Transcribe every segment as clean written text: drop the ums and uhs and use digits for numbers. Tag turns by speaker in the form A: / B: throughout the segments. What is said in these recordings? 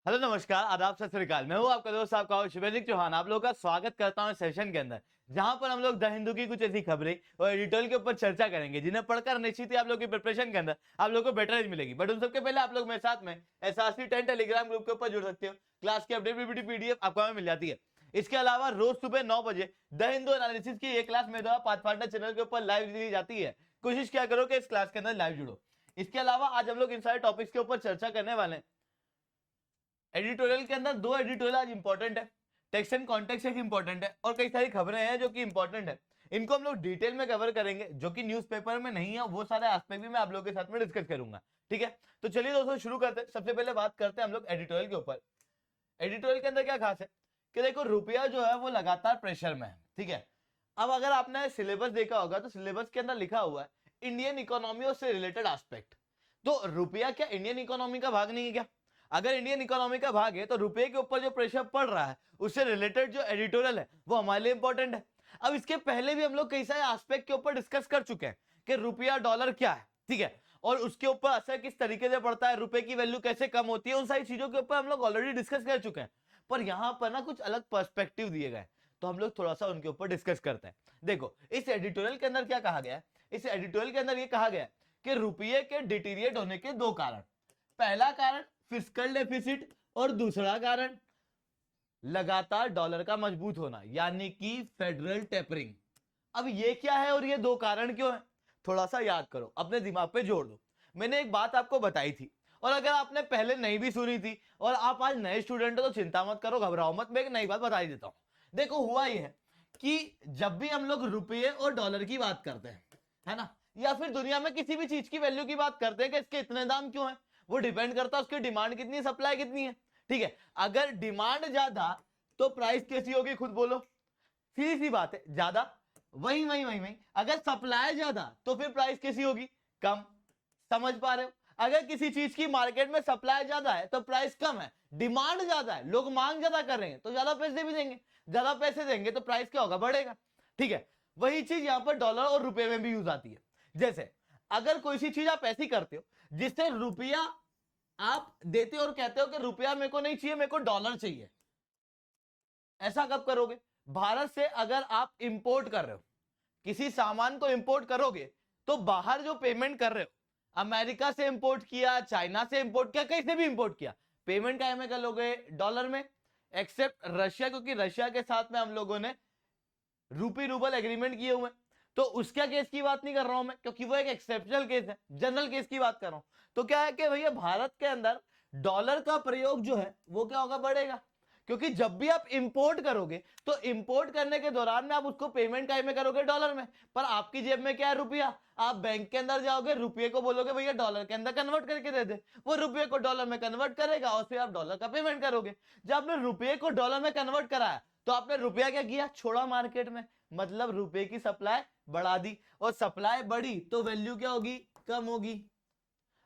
A: Hello नमस्कार आदाब सत श्री अकाल। मैं हूं आपका दोस्त आपका शिवेंद्र चौहान। आप लोगों का स्वागत करता हूं सेशन के अंदर, जहां पर हम लोग द हिंदू की कुछ ऐसी खबरें और एडिटोरियल के ऊपर चर्चा करेंगे जिन्हें पढ़कर निश्चित ही आप लोगों की प्रिपरेशन के अंदर आप लोगों को बेटर एज मिलेगी। बट उन सबके पहले आप लोग मेरे साथ में एसआरसी 10 टेलीग्राम ग्रुप के ऊपर जुड़ सकते हो। क्लास की अपडेट पीडीएफ आपको हमें मिल जाती है। इसके अलावा रोज सुबह 9 बजे द हिंदू एनालिसिस की एक क्लास मेरे द्वारा पाथफाइंडर चैनल के ऊपर लाइव दी जाती है। कोशिश क्या करो कि इस क्लास के अंदर लाइव जुड़ो। इसके अलावा आज हम लोग इन सारे टॉपिक्स के ऊपर चर्चा करने वाले हैं। एडिटोरियल के अंदर दो एडिटोरियल आज इंपॉर्टेंट है, टेक्स्ट एंड कॉन्टेक्स्ट एक इंपॉर्टेंट है और कई सारी खबरें हैं जो कि इंपॉर्टेंट है। इनको हम लोग डिटेल में कवर करेंगे, जो कि न्यूज़पेपर में नहीं है। वो सारे एस्पेक्ट भी मैं आप लोगों के साथ में डिस्कस करूंगा। ठीक है, तो चलिए दोस्तों शुरू करते हैं। सबसे पहले बात करते हैं हम लोग एडिटोरियल के ऊपर। एडिटोरियल के अंदर क्या खास है कि देखो, रुपया जो है वो लगातार प्रेशर में है। ठीक है, अब अगर आपने सिलेबस देखा होगा तो सिलेबस के अंदर लिखा हुआ है इंडियन इकोनॉमी और से रिलेटेड एस्पेक्ट। तो रुपया क्या इंडियन इकोनॉमी का भाग नहीं है क्या? अगर इंडियन इकोनॉमी का भाग है तो रुपये के ऊपर जो प्रेशर पड़ रहा है उससे रिलेटेड जो एडिटोरियल है वो हमारे लिए इंपॉर्टेंट है। अब इसके पहले भी हम लोग कई सारे एस्पेक्ट के ऊपर डिस्कस कर चुके हैं कि रुपया डॉलर क्या है। ठीक है, और उसके ऊपर असर किस तरीके से पड़ता है, रुपए की वैल्यू कैसे कम होती है, उन सारी चीजों के ऊपर हम लोग ऑलरेडी डिस्कस कर चुके हैं। पर यहां पर ना कुछ अलग पर्सपेक्टिव दिए गए, तो हम लोग थोड़ा सा उनके ऊपर डिस्कस करते हैं। देखो, इस एडिटोरियल के अंदर क्या कहा गया है, इस एडिटोरियल के अंदर ये कहा गया है कि रुपये के डिटीरिएट होने के दो कारण। पहला कारण फिस्कल डेफिसिट और दूसरा कारण लगातार डॉलर का मजबूत होना, यानी कि फेडरल टेपरिंग। अब ये क्या है और ये दो कारण क्यों है, थोड़ा सा याद करो, अपने दिमाग पे जोड़ दो। मैंने एक बात आपको बताई थी, और अगर आपने पहले नहीं भी सुनी थी और आप आज नए स्टूडेंट हो तो चिंता मत करो, घबराओ मत, मैं एक नई बात बता ही देता हूं। देखो, हुआ ये है कि जब भी हम लोग रुपये और डॉलर की बात करते हैं, है ना, या फिर दुनिया में किसी भी चीज की वैल्यू की बात करते हैं कि इसके इतने दाम क्यों है, वो डिपेंड करता है उसकी डिमांड कितनी है, सप्लाई कितनी है। ठीक है, अगर डिमांड ज्यादा तो प्राइस कैसी होगी, खुद बोलो, सीधी सी बात है, ज्यादा। वही वही वही वही अगर सप्लाई ज्यादा तो फिर प्राइस कैसी होगी, कम। समझ पा रहे हो? अगर किसी चीज की मार्केट में सप्लाई ज्यादा है तो प्राइस कम है, डिमांड ज्यादा है, लोग मांग ज्यादा कर रहे हैं तो ज्यादा पैसे भी देंगे, ज्यादा पैसे देंगे तो प्राइस क्या होगा, बढ़ेगा। ठीक है, वही चीज यहां पर डॉलर और रुपए में भी यूज आती है। जैसे अगर कोई सी चीज आप ऐसी करते हो जिससे रुपया आप देते हो और कहते हो कि रुपया मेरे को नहीं चाहिए, मेरे को डॉलर चाहिए, ऐसा कब करोगे? भारत से अगर आप इंपोर्ट कर रहे हो, किसी सामान को इंपोर्ट करोगे तो बाहर जो पेमेंट कर रहे हो, अमेरिका से इंपोर्ट किया, चाइना से इंपोर्ट किया, कहीं से भी इंपोर्ट किया, पेमेंट क्या में कर लोगे, डॉलर में। एक्सेप्ट रशिया, क्योंकि रशिया के साथ में हम लोगों ने रूपी रूबल एग्रीमेंट किए हुए, तो उसका केस की बात नहीं कर रहा हूं मैं, क्योंकि वो एक एक्सेप्शनल केस है, जनरल केस की बात कर रहा हूं। तो क्या है कि भैया भारत के अंदर डॉलर का प्रयोग जो है वो क्या होगा, बढ़ेगा। क्योंकि जब भी आप इंपोर्ट करोगे तो इंपोर्ट करने के दौरान में आप उसको पेमेंट काय में करोगे, डॉलर में। पर आपकी जेब में क्या है, रुपया। आप बैंक के अंदर जाओगे, रुपये को बोलोगे भैया डॉलर के अंदर कन्वर्ट करके दे दे, वो रुपये को डॉलर में कन्वर्ट करेगा और फिर आप डॉलर का पेमेंट करोगे। जब आपने रुपये को डॉलर में कन्वर्ट कराया तो आपने रुपया क्या किया, छोड़ा मार्केट में, मतलब रुपये की सप्लाई बढ़ा दी, और सप्लाई बढ़ी तो वैल्यू क्या होगी, कम होगी।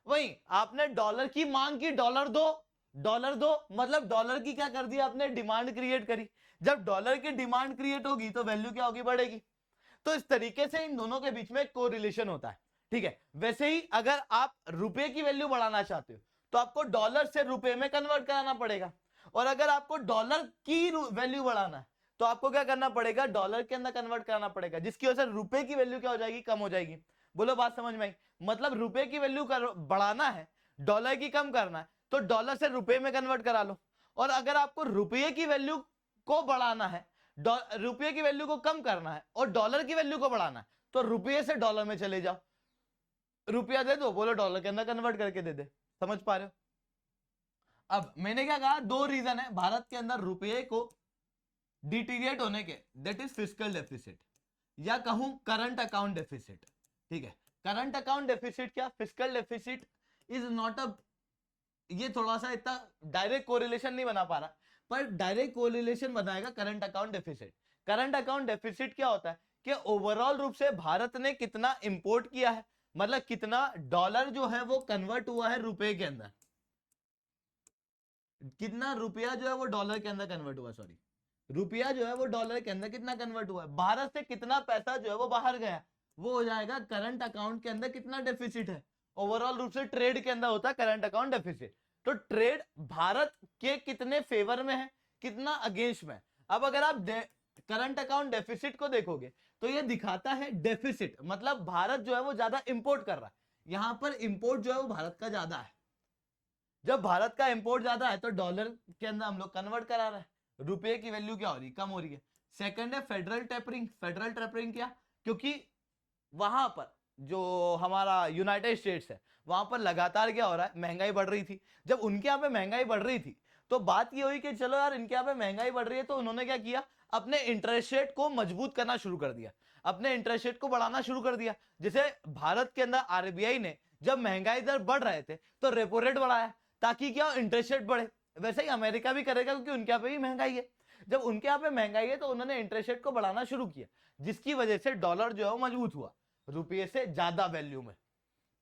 A: वही आपने डॉलर की मांग की, डॉलर दो, डॉलर दो, मतलब डॉलर की क्या कर दी आपने, डिमांड क्रिएट करी। जब डॉलर की डिमांड क्रिएट होगी तो वैल्यू क्या होगी, बढ़ेगी। तो इस तरीके से इन दोनों के बीच में कोरिलेशन होता है। ठीक है, वैसे ही अगर आप रुपए की वैल्यू बढ़ाना चाहते हो तो आपको डॉलर से रुपए में कन्वर्ट कराना पड़ेगा, और अगर आपको डॉलर की वैल्यू बढ़ाना है तो आपको क्या करना पड़ेगा, डॉलर के अंदर कन्वर्ट कराना पड़ेगा, जिसकी वजह से रुपए की वैल्यू क्या हो जाएगी, कम हो जाएगी। बोलो बात समझ में आई? मतलब रुपए की वैल्यू बढ़ाना है, डॉलर की कम करना है, तो डॉलर से रुपए में कन्वर्ट करा लो। और अगर आपको रुपये की वैल्यू को बढ़ाना है, रुपये की वैल्यू को कम करना है और डॉलर की वैल्यू को बढ़ाना है, तो रुपये से डॉलर में चले जाओ, रुपया दे दो, बोलो डॉलर के अंदर कन्वर्ट करके दे दे। समझ पा रहे हो? अब मैंने क्या कहा, दो रीजन है भारत के अंदर रुपये को डिटीरिएट होने के, दैट इज फिस्कल डेफिसिट, या कहूं करंट अकाउंट डेफिसिट। ठीक है, करंट अकाउंट डेफिसिट क्या, fiscal deficit is not a, ये थोड़ा सा इतना डायरेक्ट कोरिलेशन नहीं बना पा रहा, पर डायरेक्ट कोरिलेशन बनाएगा current account deficit. Current account deficit क्या होता है कि ओवरऑल रूप से भारत ने कितना इंपोर्ट किया है, मतलब कितना डॉलर जो है वो कन्वर्ट हुआ है रुपए के अंदर, कितना रुपया जो है वो डॉलर के अंदर कन्वर्ट हुआ, सॉरी, रुपया जो है वो डॉलर के अंदर कितना कन्वर्ट हुआ है, भारत से कितना पैसा जो है वो बाहर गया, वो हो जाएगा करंट अकाउंट के अंदर कितना डेफिसिट है। ओवरऑल रूप से ट्रेड के अंदर होता है करंट अकाउंट डेफिसिट। तो ट्रेड भारत के कितने फेवर में है, कितना अगेंस्ट में। अब अगर आप करंट अकाउंट डेफिसिट को देखोगे तो ये दिखाता है डेफिसिट, मतलब भारत जो है वो ज्यादा इंपोर्ट कर रहा है, यहां पर इंपोर्ट जो है वो भारत का ज्यादा है। जब भारत का इंपोर्ट ज्यादा है तो डॉलर के अंदर हम लोग कन्वर्ट करा रहे हैं, रुपए की वैल्यू क्या हो रही है, कम हो रही है। सेकंड है फेडरल टेपरिंग। फेडरल टेपरिंग क्या, क्योंकि वहां पर जो हमारा यूनाइटेड स्टेट्स है वहां पर लगातार क्या हो रहा है, महंगाई बढ़ रही थी। जब उनके यहाँ पे महंगाई बढ़ रही थी तो बात ये हुई कि चलो यार इनके यहाँ पे महंगाई बढ़ रही है, तो उन्होंने क्या किया, अपने इंटरेस्ट रेट को मजबूत करना शुरू कर दिया, अपने इंटरेस्ट रेट को बढ़ाना शुरू कर दिया। जैसे भारत के अंदर आरबीआई ने जब महंगाई दर बढ़ रहे थे तो रेपो रेट बढ़ाया ताकि क्या इंटरेस्ट रेट बढ़े। वैसे ही अमेरिका भी करेगा क्योंकि उनके यहाँ पे भी महंगाई है। जब उनके यहाँ पे महंगाई है तो उन्होंने इंटरेस्ट रेट को बढ़ाना शुरू किया, जिसकी वजह से डॉलर जो है वो मजबूत हुआ रुपये से ज्यादा वैल्यू में।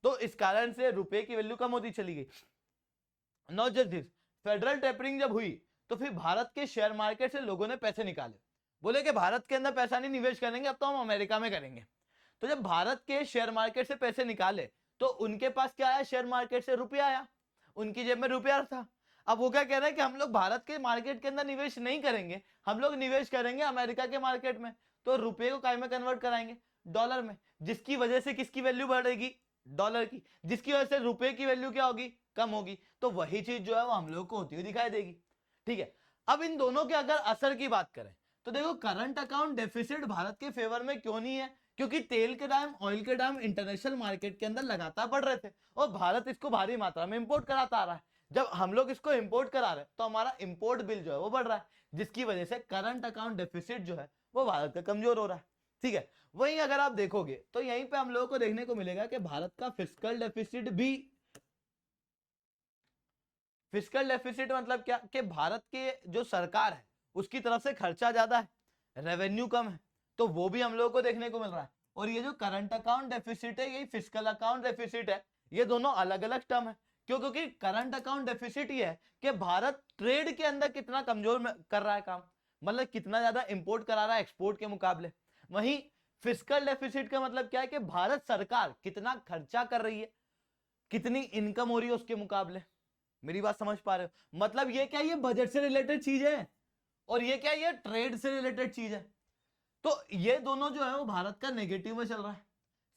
A: तो इस कारण से रुपए की वैल्यू कम होती चली गई। Not just this, federal tapering जब हुई तो फिर भारत के शेयर मार्केट से लोगों ने पैसे निकाले, बोले कि भारत के अंदर पैसा नहीं निवेश करेंगे, अब तो हम अमेरिका में करेंगे। तो जब भारत के शेयर मार्केट से पैसे निकाले तो उनके पास क्या आया, शेयर मार्केट से रुपया आया, उनकी जेब में रुपया था। अब वो क्या कह रहे हैं कि हम लोग भारत के मार्केट के अंदर निवेश नहीं करेंगे, हम लोग निवेश करेंगे अमेरिका के मार्केट में। तो रुपये को काय में कन्वर्ट कराएंगे, डॉलर में, जिसकी वजह से किसकी वैल्यू बढ़ेगी, डॉलर की, जिसकी वजह से रुपए की वैल्यू क्या होगी, कम होगी। तो वही चीज जो है वो हम लोग को होती हुई दिखाई देगी। ठीक है, अब इन दोनों के अगर असर की बात करें तो देखो करंट अकाउंट डेफिसिट भारत के फेवर में क्यों नहीं है, क्योंकि तेल के दाम, ऑयल के दाम इंटरनेशनल मार्केट के अंदर लगातार बढ़ रहे थे और भारत इसको भारी मात्रा में इंपोर्ट कराता आ रहा है। जब हम लोग इसको इंपोर्ट करा रहे हैं तो हमारा इंपोर्ट बिल जो है वो बढ़ रहा है, जिसकी वजह से करंट अकाउंट डेफिसिट जो है वो भारत का कमजोर हो रहा है। ठीक है, वहीं अगर आप देखोगे तो यहीं पे हम लोगों को देखने को मिलेगा कि भारत का फिस्कल डेफिसिट भी, फिस्कल डेफिसिट मतलब क्या, कि भारत के जो सरकार है उसकी तरफ से खर्चा ज्यादा है, रेवेन्यू कम है, तो वो भी हम लोगों को देखने को मिल रहा है। और ये जो करंट अकाउंट डेफिसिट है, यही फिस्कल अकाउंट डेफिसिट है, ये दोनों अलग अलग टर्म है। क्यों, क्योंकि करंट अकाउंट डेफिसिट ये है कि भारत ट्रेड के अंदर कितना कमजोर कर रहा है काम, मतलब कितना ज्यादा इंपोर्ट करा रहा है एक्सपोर्ट के मुकाबले। वहीं फिस्कल डेफिसिट का मतलब क्या है कि भारत सरकार कितना खर्चा कर रही है, कितनी इनकम हो रही है उसके मुकाबले। मेरी बात समझ पा रहे हो, मतलब ये क्या, ये बजट से रिलेटेड चीज है और ये क्या, ये ट्रेड से रिलेटेड चीज है। तो ये दोनों जो है वो भारत का नेगेटिव में चल रहा है।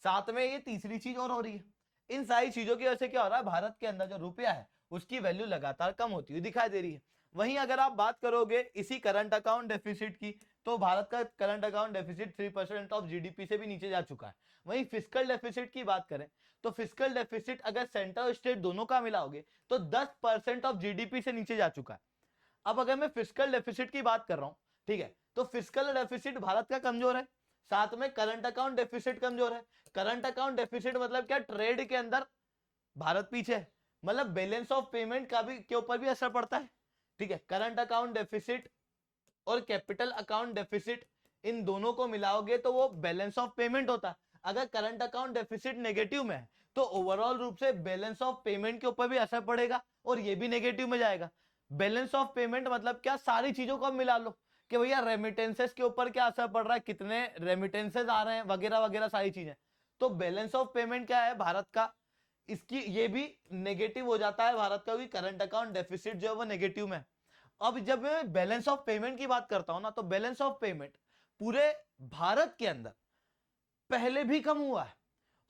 A: साथ में ये तीसरी चीज और हो रही है, इन सारी चीजों की वजह से क्या हो रहा है, भारत के अंदर जो रुपया है उसकी वैल्यू लगातार कम होती हुई दिखाई दे रही है। वहीं अगर आप बात करोगे इसी करंट अकाउंट डेफिसिट की, तो भारत का current account deficit 3% of GDP से भी नीचे जा चुका है। वहीं फिस्कल डेफिसिट की बात करें तो फिस्कल डेफिसिट अगर सेंटर और स्टेट दोनों का मिलाओगे तो 10% ऑफ जीडीपी से नीचे जा चुका है। अब अगर मैं फिस्कल डेफिसिट की बात कर रहा हूं, ठीक है, तो फिस्कल डेफिसिट भारत का कमजोर है, साथ में करंट अकाउंट डेफिसिट कमजोर है। करंट अकाउंट डेफिसिट मतलब क्या, ट्रेड के अंदर भारत पीछे है, मतलब बैलेंस ऑफ पेमेंट का भी के ऊपर भी असर पड़ता है। ठीक है, करंट अकाउंट डेफिसिट और कैपिटल अकाउंट डेफिसिट, इन दोनों को मिलाओगे तो वो बैलेंस ऑफ पेमेंट होता है। अगर करंट अकाउंट डेफिसिट नेगेटिव में है तो ओवरऑल रूप से बैलेंस ऑफ पेमेंट के ऊपर भी असर पड़ेगा और ये भी नेगेटिव में जाएगा। बैलेंस ऑफ पेमेंट मतलब क्या, सारी चीजों को मिला लो कि भैया रेमिटेंसेस के ऊपर क्या असर पड़ रहा है, कितने रेमिटेंसेस आ रहे हैं, वगैरह वगैरह सारी चीजें। तो बैलेंस ऑफ पेमेंट क्या है भारत का, इसकी ये भी नेगेटिव हो जाता है भारत का, करंट अकाउंट डेफिसिट जो है वो नेगेटिव में। अब जब मैं बैलेंस ऑफ पेमेंट की बात करता हूं ना, तो बैलेंस ऑफ पेमेंट पूरे भारत के अंदर पहले भी कम हुआ है।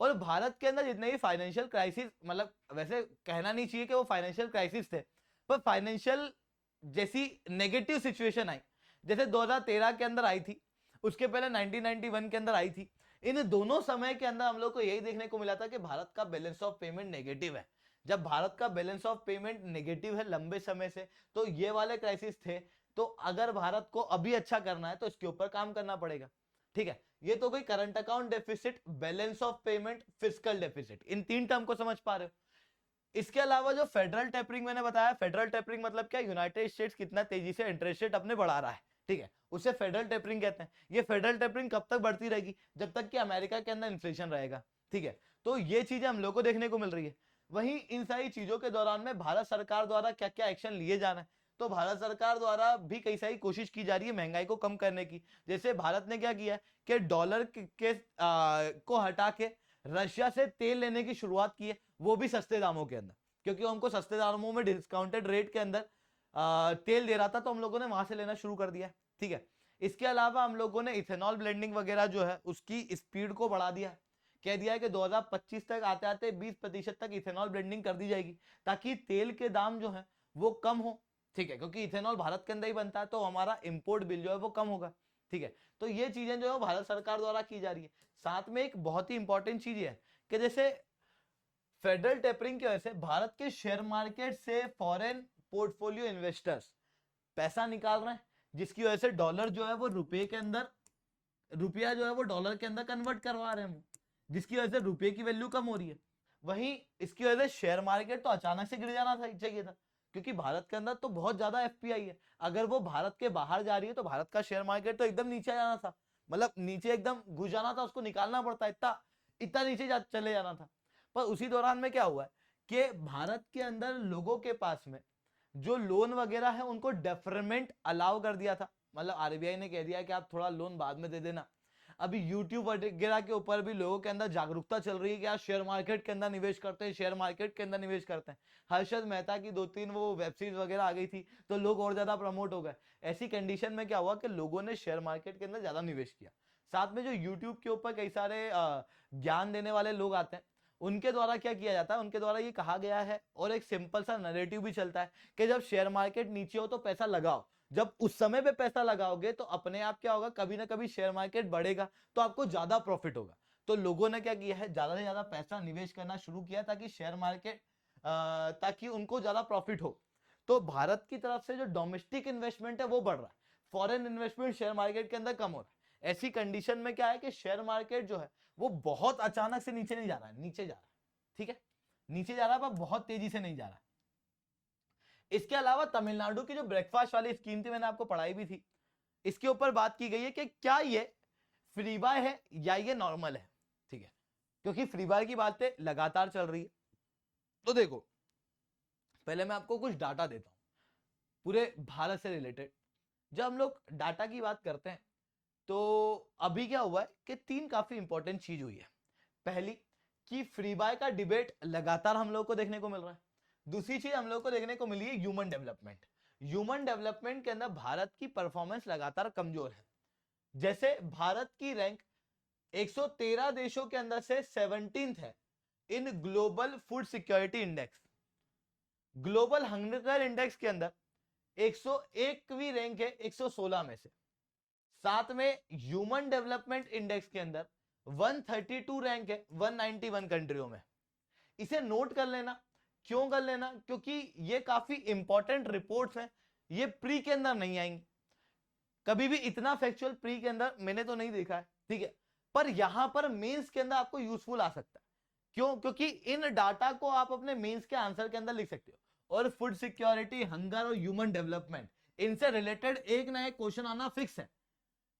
A: और भारत के अंदर जितने भी फाइनेंशियल क्राइसिस, मतलब वैसे कहना नहीं चाहिए कि वो फाइनेंशियल क्राइसिस थे, पर फाइनेंशियल जैसी नेगेटिव सिचुएशन आई, जैसे 2013 के अंदर आई थी, उसके पहले 1991 के अंदर आई थी, इन दोनों समय के अंदर हम लोग को यही देखने को मिला था कि भारत का बैलेंस ऑफ पेमेंट नेगेटिव है। जब भारत का बैलेंस ऑफ पेमेंट नेगेटिव है लंबे समय से, तो ये वाले क्राइसिस थे। तो अगर भारत को अभी अच्छा करना है तो इसके ऊपर काम करना पड़ेगा। ठीक है, ये तो कोई current account deficit, balance of payment, fiscal deficit, इन तीन टर्म को समझ पा रहे हो। इसके अलावा जो फेडरल टेपरिंग मैंने बताया, फेडरल टेपरिंग मतलब क्या, यूनाइटेड स्टेट्स कितना तेजी से इंटरेस्ट रेट अपने बढ़ा रहा है। ठीक है, उसे फेडरल टेपरिंग कहते हैं। ये फेडरल टेपरिंग कब तक बढ़ती रहेगी, जब तक कि अमेरिका के अंदर इन्फ्लेशन रहेगा। ठीक है, तो ये चीजें हम लोग को देखने को मिल रही है। वहीं इन सारी चीजों के दौरान में भारत सरकार द्वारा क्या क्या एक्शन लिए जाना है, तो भारत सरकार द्वारा भी कई सारी कोशिश की जा रही है महंगाई को कम करने की। जैसे भारत ने क्या किया है कि डॉलर को हटा के रशिया से तेल लेने की शुरुआत की है, वो भी सस्ते दामों के अंदर। क्योंकि हमको सस्ते दामों में डिस्काउंटेड रेट के अंदर तेल दे रहा था, तो हम लोगों ने वहां से लेना शुरू कर दिया। ठीक है, इसके अलावा हम लोगों ने इथेनॉल ब्लेंडिंग वगैरह जो है उसकी स्पीड को बढ़ा दिया, कह दिया है कि 2025 तक आते आते 20% तक इथेनॉल ब्लेंडिंग कर दी जाएगी, ताकि तेल के दाम जो है वो कम हो। ठीक है, क्योंकि इथेनॉल भारत के अंदर ही बनता है, तो हमारा इंपोर्ट बिल जो है वो कम होगा। ठीक है, तो ये चीजें जो है भारत सरकार द्वारा की जा रही है। साथ में एक बहुत ही इंपॉर्टेंट चीज है कि जैसे फेडरल टेपरिंग की वजह से भारत के शेयर मार्केट से फॉरेन पोर्टफोलियो इन्वेस्टर्स पैसा निकाल रहे हैं, जिसकी वजह से डॉलर जो है वो रुपये के अंदर, रुपया जो है वो डॉलर के अंदर कन्वर्ट करवा रहे हैं, जिसकी वजह से रुपये की वैल्यू कम हो रही है। वहीं इसकी वजह से शेयर मार्केट तो अचानक से गिर जाना चाहिए था, क्योंकि भारत के अंदर तो बहुत ज्यादा एफपीआई है। अगर वो भारत के बाहर जा रही है तो भारत का शेयर मार्केट तो एकदम नीचे जाना था, मतलब नीचे एकदम घुस जाना था, उसको निकालना पड़ता, इतना इतना नीचे चले जाना था। पर उसी दौरान में क्या हुआ है कि भारत के अंदर लोगों के पास में जो लोन वगैरह है उनको डेफरमेंट अलाउ कर दिया था, मतलब आरबीआई ने कह दिया कि आप थोड़ा लोन बाद में दे देना। अभी यूट्यूब वगैरह के ऊपर भी लोगों के अंदर जागरूकता चल रही है कि आप शेयर मार्केट के अंदर निवेश करते हैं, शेयर मार्केट के अंदर निवेश करते हैं। हर्षद मेहता की 2-3 वो वेब सीरीज वगैरह आ गई थी, तो लोग और ज्यादा प्रमोट हो गए। ऐसी कंडीशन में क्या हुआ कि लोगों ने शेयर मार्केट के अंदर ज्यादा निवेश किया। साथ में जो यूट्यूब के ऊपर कई सारे ज्ञान देने वाले लोग आते हैं, उनके द्वारा क्या किया जाता है, उनके द्वारा ये कहा गया है और एक सिंपल सा नैरेटिव भी चलता है कि जब शेयर मार्केट नीचे हो तो पैसा लगाओ, जब उस समय पे पैसा लगाओगे तो अपने आप क्या होगा, कभी ना कभी शेयर मार्केट बढ़ेगा तो आपको ज्यादा प्रॉफिट होगा। तो लोगों ने क्या किया है, ज्यादा से ज्यादा पैसा निवेश करना शुरू किया ताकि शेयर मार्केट ताकि उनको ज्यादा प्रॉफिट हो। तो भारत की तरफ से जो डोमेस्टिक इन्वेस्टमेंट है वो बढ़ रहा है, फॉरेन इन्वेस्टमेंट शेयर मार्केट के अंदर कम हो रहा है। ऐसी कंडीशन में क्या है कि शेयर मार्केट जो है वो बहुत अचानक से नीचे नहीं जा रहा है, नीचे जा रहा है। ठीक है, नीचे जा रहा है पर बहुत तेजी से नहीं जा रहा है। इसके अलावा तमिलनाडु की जो ब्रेकफास्ट वाली स्कीम थी, मैंने आपको पढ़ाई भी थी, इसके ऊपर बात की गई है कि क्या ये फ्री बाय है या ये नॉर्मल है। ठीक है, क्योंकि फ्री बाय की बातें लगातार चल रही है। तो देखो, पहले मैं आपको कुछ डाटा देता हूं पूरे भारत से रिलेटेड। जब हम लोग डाटा की बात करते हैं तो अभी क्या हुआ है कि 3 काफी इंपॉर्टेंट चीज हुई है। पहली कि फ्री बाय का डिबेट लगातार हम लोग को देखने को मिल रहा है। दूसरी चीज हम लोग को देखने को मिली है ह्यूमन डेवलपमेंट। ह्यूमन डेवलपमेंट के अंदर भारत की परफॉर्मेंस लगातार कमजोर है। जैसे भारत की रैंक 113 देशों के अंदर से 17th है in global food security index. Global hunger index के अंदर 101वीं रैंक है 116 में से। साथ में ह्यूमन डेवलपमेंट इंडेक्स के अंदर 132 रैंक है 191 कंट्रियों में। इसे नोट कर लेना। क्यों कर लेना? क्योंकि ये काफी इंपॉर्टेंट रिपोर्ट्स हैं, ये प्री के अंदर नहीं आएंगी। कभी भी इतना फैक्चुअल प्री के अंदर मैंने तो नहीं देखा है। ठीक है, पर यहां पर मेंस के अंदर आपको यूजफुल आ सकता है। क्यों? क्योंकि इन डाटा को आप अपने मेंस के आंसर के अंदर लिख सकते हो। और फूड सिक्योरिटी, हंगर और ह्यूमन डेवलपमेंट, इनसे रिलेटेड एक ना एक क्वेश्चन आना फिक्स है।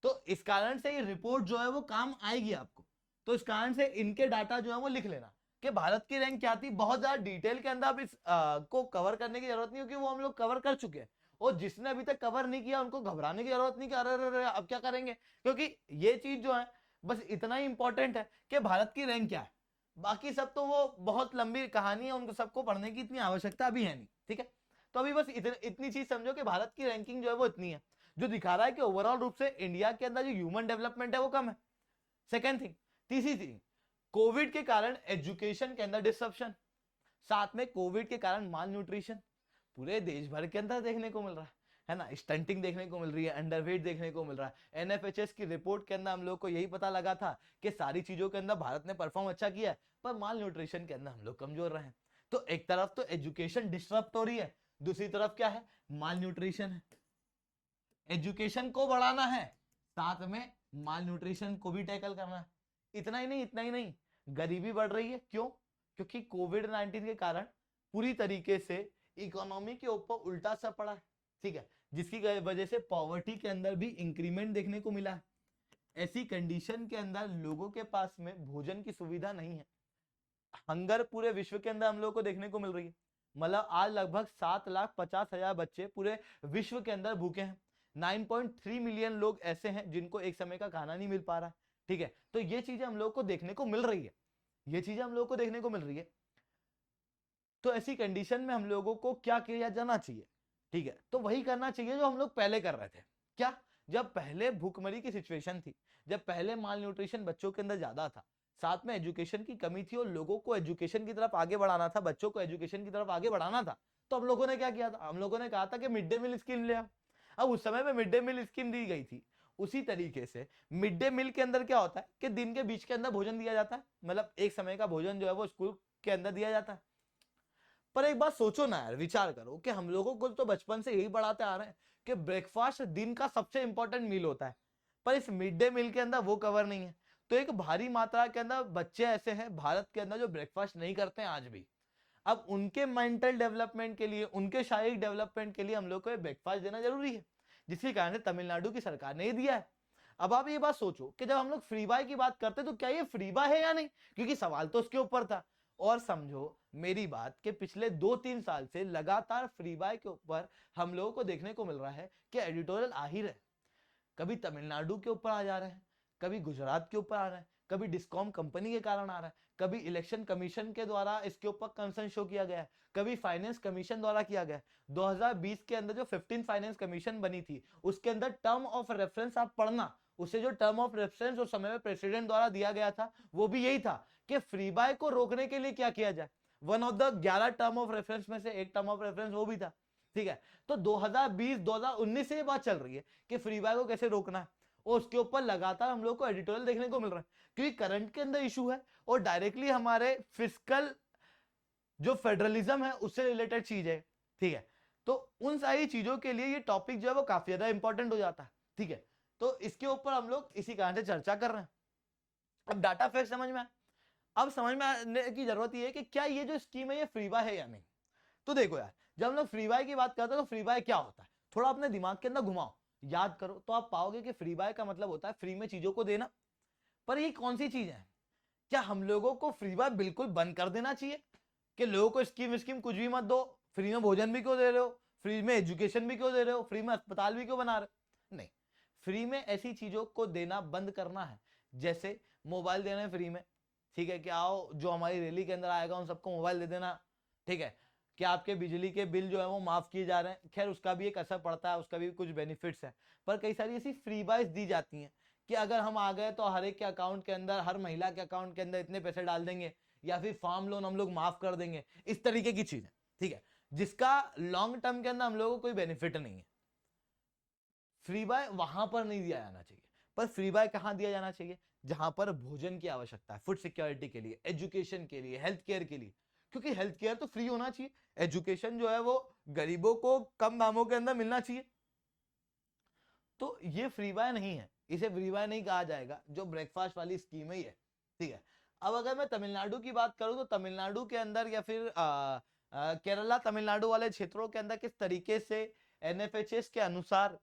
A: तो इस कारण से ये रिपोर्ट जो है वो काम आएगी आपको। तो इस कारण से इनके डाटा जो है वो लिख लेना कि भारत की रैंक क्या थी। बहुत ज्यादा डिटेल के अंदर आप इस को कवर करने की जरूरत नहीं, क्योंकि वो हम लोग कवर कर चुके हैं। और जिसने अभी तक कवर नहीं किया उनको घबराने की जरूरत नहीं कि अरे अरे अब क्या करेंगे, क्योंकि ये चीज जो है बस इतना ही इंपॉर्टेंट है कि भारत की रैंक क्या है। बाकी सब तो वो बहुत लंबी कहानी है, उनको सबको पढ़ने की इतनी आवश्यकता अभी है नहीं। ठीक है, तो अभी बस इतनी चीज समझो कि भारत की रैंकिंग जो है वो इतनी है, जो दिखा रहा है कि ओवरऑल रूप से इंडिया के अंदर जो ह्यूमन डेवलपमेंट है वो कम है। सेकेंड थिंग, तीसरी थिंग, कोविड के कारण एजुकेशन के अंदर डिसरप्शन, साथ में कोविड के कारण माल न्यूट्रिशन पूरे देश भर के अंदर देखने को मिल रहा है ना। स्टंटिंग देखने को मिल रही है, अंडरवेट देखने को मिल रहा है। एनएफएचएस की रिपोर्ट के अंदर हम लोग को यही पता लगा था कि सारी चीजों के अंदर भारत ने परफॉर्म अच्छा किया है, पर माल न्यूट्रिशन के अंदर हम लोग कमजोर रहे हैं। तो एक तरफ तो एजुकेशन डिस्टर्ब हो रही है, दूसरी तरफ क्या है, माल न्यूट्रिशन है। एजुकेशन को बढ़ाना है, साथ में माल न्यूट्रिशन को भी टैकल करना है। इतना ही नहीं, इतना ही नहीं, गरीबी बढ़ रही है। क्यों? क्योंकि कोविड-19 के कारण पूरी तरीके से इकोनॉमी के ऊपर उल्टा असर पड़ा है। ठीक है, जिसकी वजह से पॉवर्टी के अंदर भी इंक्रीमेंट देखने को मिला है। ऐसी कंडीशन के अंदर लोगों के पास में भोजन की सुविधा नहीं है। हंगर पूरे विश्व के अंदर हम लोग को देखने को मिल रही है। मतलब आज लगभग 7,50,000 बच्चे पूरे विश्व के अंदर भूखे हैं। 9.3 मिलियन लोग ऐसे हैं जिनको एक समय का खाना नहीं मिल पा रहा है। ठीक है, तो ये चीजें हम लोग को देखने को मिल रही है, ये चीजें हम लोग को देखने को मिल रही है। तो ऐसी कंडीशन में हम लोगों को क्या किया जाना चाहिए, ठीक है, तो वही करना चाहिए जो हम लोग पहले कर रहे थे। क्या? जब पहले भूखमरी की सिचुएशन थी, जब पहले माल न्यूट्रिशन बच्चों के अंदर ज्यादा था, साथ में एजुकेशन की कमी थी और लोगों को एजुकेशन की तरफ आगे बढ़ाना था, बच्चों को एजुकेशन की तरफ आगे बढ़ाना था, तो हम लोगों ने क्या किया था, हम लोगों ने कहा था कि मिड डे मील स्कीम ले आओ। अब उस समय में मिड डे मील स्कीम दी गई थी। उसी तरीके से मिड डे मील के अंदर क्या होता है कि दिन के बीच के अंदर भोजन दिया जाता है, मतलब एक समय का भोजन जो है वो स्कूल के अंदर दिया जाता है। पर एक बात सोचो ना यार, विचार करो कि हम लोगों को तो बचपन से यही बढ़ाते आ रहे हैं कि ब्रेकफास्ट दिन का सबसे इंपॉर्टेंट मील होता है, पर इस मिड डे मील के अंदर वो कवर नहीं है। तो एक भारी मात्रा के अंदर बच्चे ऐसे हैं भारत के अंदर जो ब्रेकफास्ट नहीं करते हैं आज भी। अब उनके मेंटल डेवलपमेंट के लिए, उनके शारीरिक डेवलपमेंट के लिए हम लोग को ब्रेकफास्ट देना जरूरी है, जिसके कारण से तमिलनाडु की सरकार ने दिया है। अब आप ये बात सोचो कि जब हम लोग फ्री बाय की बात करते तो क्या ये फ्री बाय है या नहीं, क्योंकि सवाल तो उसके ऊपर था। और समझो मेरी बात कि पिछले 2-3 साल से लगातार फ्री बाय के ऊपर हम लोगों को देखने को मिल रहा है कि एडिटोरियल आ ही रहे, कभी तमिलनाडु के ऊपर आ जा रहे हैं, कभी गुजरात के ऊपर आ रहे हैं, कभी डिस्कॉम कंपनी के कारण आ रहा है, कभी इलेक्शन कमीशन के द्वारा इसके ऊपर कंसर्न शो किया गया है, कभी फाइनेंस कमीशन द्वारा किया गया है। 2020 के अंदर जो 15 फाइनेंस कमीशन बनी थी उसके अंदर टर्म ऑफ रेफरेंस आप पढ़ना, उसे जो टर्म ऑफ रेफरेंस उस समय में प्रेसिडेंट द्वारा दिया गया था वो भी यही था कि फ्री बाय को रोकने के लिए क्या किया जाए। One of the 11 term of reference में से एक टर्म ऑफ रेफरेंस वो भी था, ठीक है। तो 2020-2019 से ये बात चल रही है कि फ्री बाय को कैसे रोकना है, और उसके ऊपर लगातार हम लोग को एडिटोरियल देखने को मिल रहा है, क्योंकि करंट के अंदर इशू है और डायरेक्टली हमारे फिजिकल जो फेडरलिज्म है उससे रिलेटेड चीज है, ठीक है। तो उन सारी चीजों के लिए ये टॉपिक जो है वो काफी ज्यादा इंपॉर्टेंट हो जाता है, ठीक है। तो इसके ऊपर हम लोग इसी कारण से चर्चा कर रहे हैं। अब डाटा फैक्ट समझ में आए, अब समझ में आने की जरूरत ये है कि क्या ये जो स्कीम है ये फ्री बाय है या नहीं। तो देखो यार, जब हम लोग फ्री बाय की बात करते हैं तो फ्री बाय क्या होता है, थोड़ा अपने दिमाग के अंदर घुमाओ, याद करो, तो आप पाओगे कि फ्री बाय का मतलब होता है फ्री में चीजों को देना। पर ये कौन सी चीज है? क्या हम लोगों को फ्री बाय बिल्कुल बंद कर देना चाहिए कि लोगों को स्कीम स्कीम कुछ भी मत दो, फ्री में भोजन भी क्यों दे रहे हो, फ्री में एजुकेशन भी क्यों दे रहे हो, फ्री में अस्पताल भी क्यों बना रहे हो? नहीं, फ्री में ऐसी चीजों को देना बंद करना है, जैसे मोबाइल देना है फ्री में, ठीक है, कि आओ जो हमारी रैली के अंदर आएगा उन सबको मोबाइल दे देना, ठीक है। कि आपके बिजली के बिल जो है वो माफ किए जा रहे हैं, खैर उसका भी एक असर पड़ता है, उसका भी कुछ बेनिफिट्स है। पर कई सारी ऐसी फ्री बाइज दी जाती हैं कि अगर हम आ गए तो हर एक के अकाउंट के अंदर, हर महिला के अकाउंट के अंदर इतने पैसे डाल देंगे, या फिर फार्म लोन हम लोग माफ कर देंगे, इस तरीके की चीज है, ठीक है, जिसका लॉन्ग टर्म के अंदर हम लोगों को कोई बेनिफिट नहीं है। फ्री बाय वहां पर नहीं दिया जाना चाहिए, पर फ्री बाय कहां दिया जाना चाहिए? जहां पर भोजन की आवश्यकता है, फूड सिक्योरिटी के लिए, एजुकेशन के लिए, हेल्थ केयर के लिए, क्योंकि हेल्थ केयर तो फ्री होना चाहिए, एजुकेशन जो है वो गरीबों को कम दामों के अंदर मिलना चाहिए। तो ये फ्री बाय नहीं है, इसे फ्री बाय नहीं कहा जाएगा, जो ब्रेकफास्ट वाली स्कीम ही है, ठीक है। अब अगर मैं तमिलनाडु की बात करूं तो तमिलनाडु के अंदर या फिर केरला तमिलनाडु वाले क्षेत्रों के अंदर किस तरीके से एनएफएचएस के अनुसार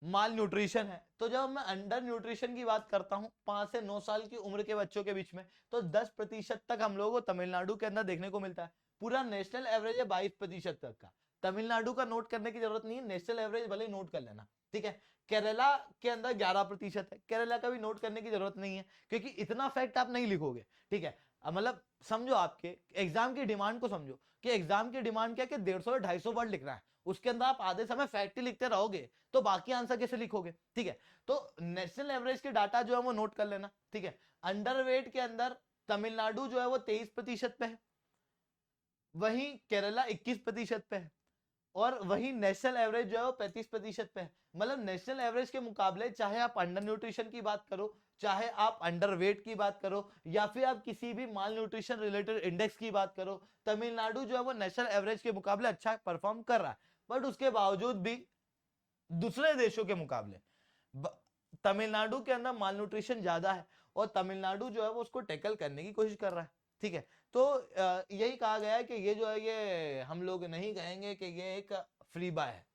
A: माल न्यूट्रिशन है, तो जब मैं अंडर न्यूट्रिशन की बात करता हूं 5 से 9 साल की उम्र के बच्चों के बीच में, तो 10% तक हम लोगों को तमिलनाडु के अंदर देखने को मिलता है। पूरा नेशनल एवरेज है 22% तक का। तमिलनाडु का नोट करने की जरूरत नहीं है, नेशनल एवरेज भले नोट कर लेना, ठीक है। केरला के अंदर 11% है, केरला का भी नोट करने की जरूरत नहीं है, क्योंकि इतना फैक्ट आप नहीं लिखोगे, ठीक है। मतलब समझो, आपके एग्जाम की डिमांड को समझो कि एग्जाम की डिमांड क्या कि 150-250 वर्ड लिख रहा है, उसके अंदर आप आधे समय फैक्ट ही लिखते रहोगे तो बाकी आंसर कैसे लिखोगे, ठीक है। तो नेशनल एवरेज के डाटा जो है वो नोट कर लेना, ठीक है। अंडरवेट के अंदर तमिलनाडु जो है वो 23% पे है, वहीं केरला 21% पे है, और वहीं नेशनल एवरेज जो है वो 35% पे है। मतलब नेशनल एवरेज के मुकाबले चाहे आप अंडर न्यूट्रिशन की बात करो, चाहे आप अंडर वेट की बात करो, या फिर आप किसी भी माल न्यूट्रिशन रिलेटेड इंडेक्स की बात करो, तमिलनाडु जो है वो नेशनल एवरेज के मुकाबले अच्छा परफॉर्म कर रहा है। बट उसके बावजूद भी दूसरे देशों के मुकाबले तमिलनाडु के अंदर माल न्यूट्रिशन ज्यादा है, और तमिलनाडु जो है वो उसको टैकल करने की कोशिश कर रहा है, ठीक है। तो यही कहा गया है कि ये जो है ये हम लोग नहीं कहेंगे कि ये एक फ्री बाय है।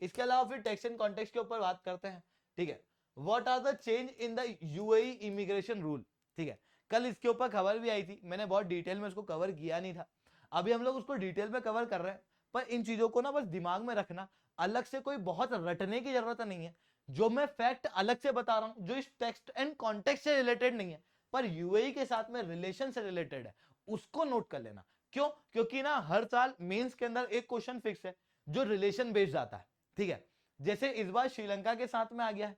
A: इसके अलावा फिर टैक्स एंड कॉन्टेक्स्ट के ऊपर बात करते हैं, ठीक है। What are the change in the UAE immigration rule, ठीक है। कल इसके ऊपर खबर भी आई थी, मैंने बहुत डिटेल में उसको कवर किया नहीं था, अभी हम लोग उसको डिटेल में कवर कर रहे हैं। पर इन चीजों को ना बस दिमाग में रखना, अलग से कोई बहुत रटने की जरूरत नहीं है। जो मैं फैक्ट अलग से बता रहा हूं जो इस टेक्स्ट एंड कॉन्टेक्स्ट से रिलेटेड नहीं है, पर यूएई के साथ में रिलेशन से रिलेटेड है, उसको नोट कर लेना। क्यों? क्योंकि ना हर साल मेंस के अंदर एक क्वेश्चन फिक्स है जो रिलेशन बेस्ड आता है, ठीक है। जैसे इस बार श्रीलंका के साथ में आ गया है,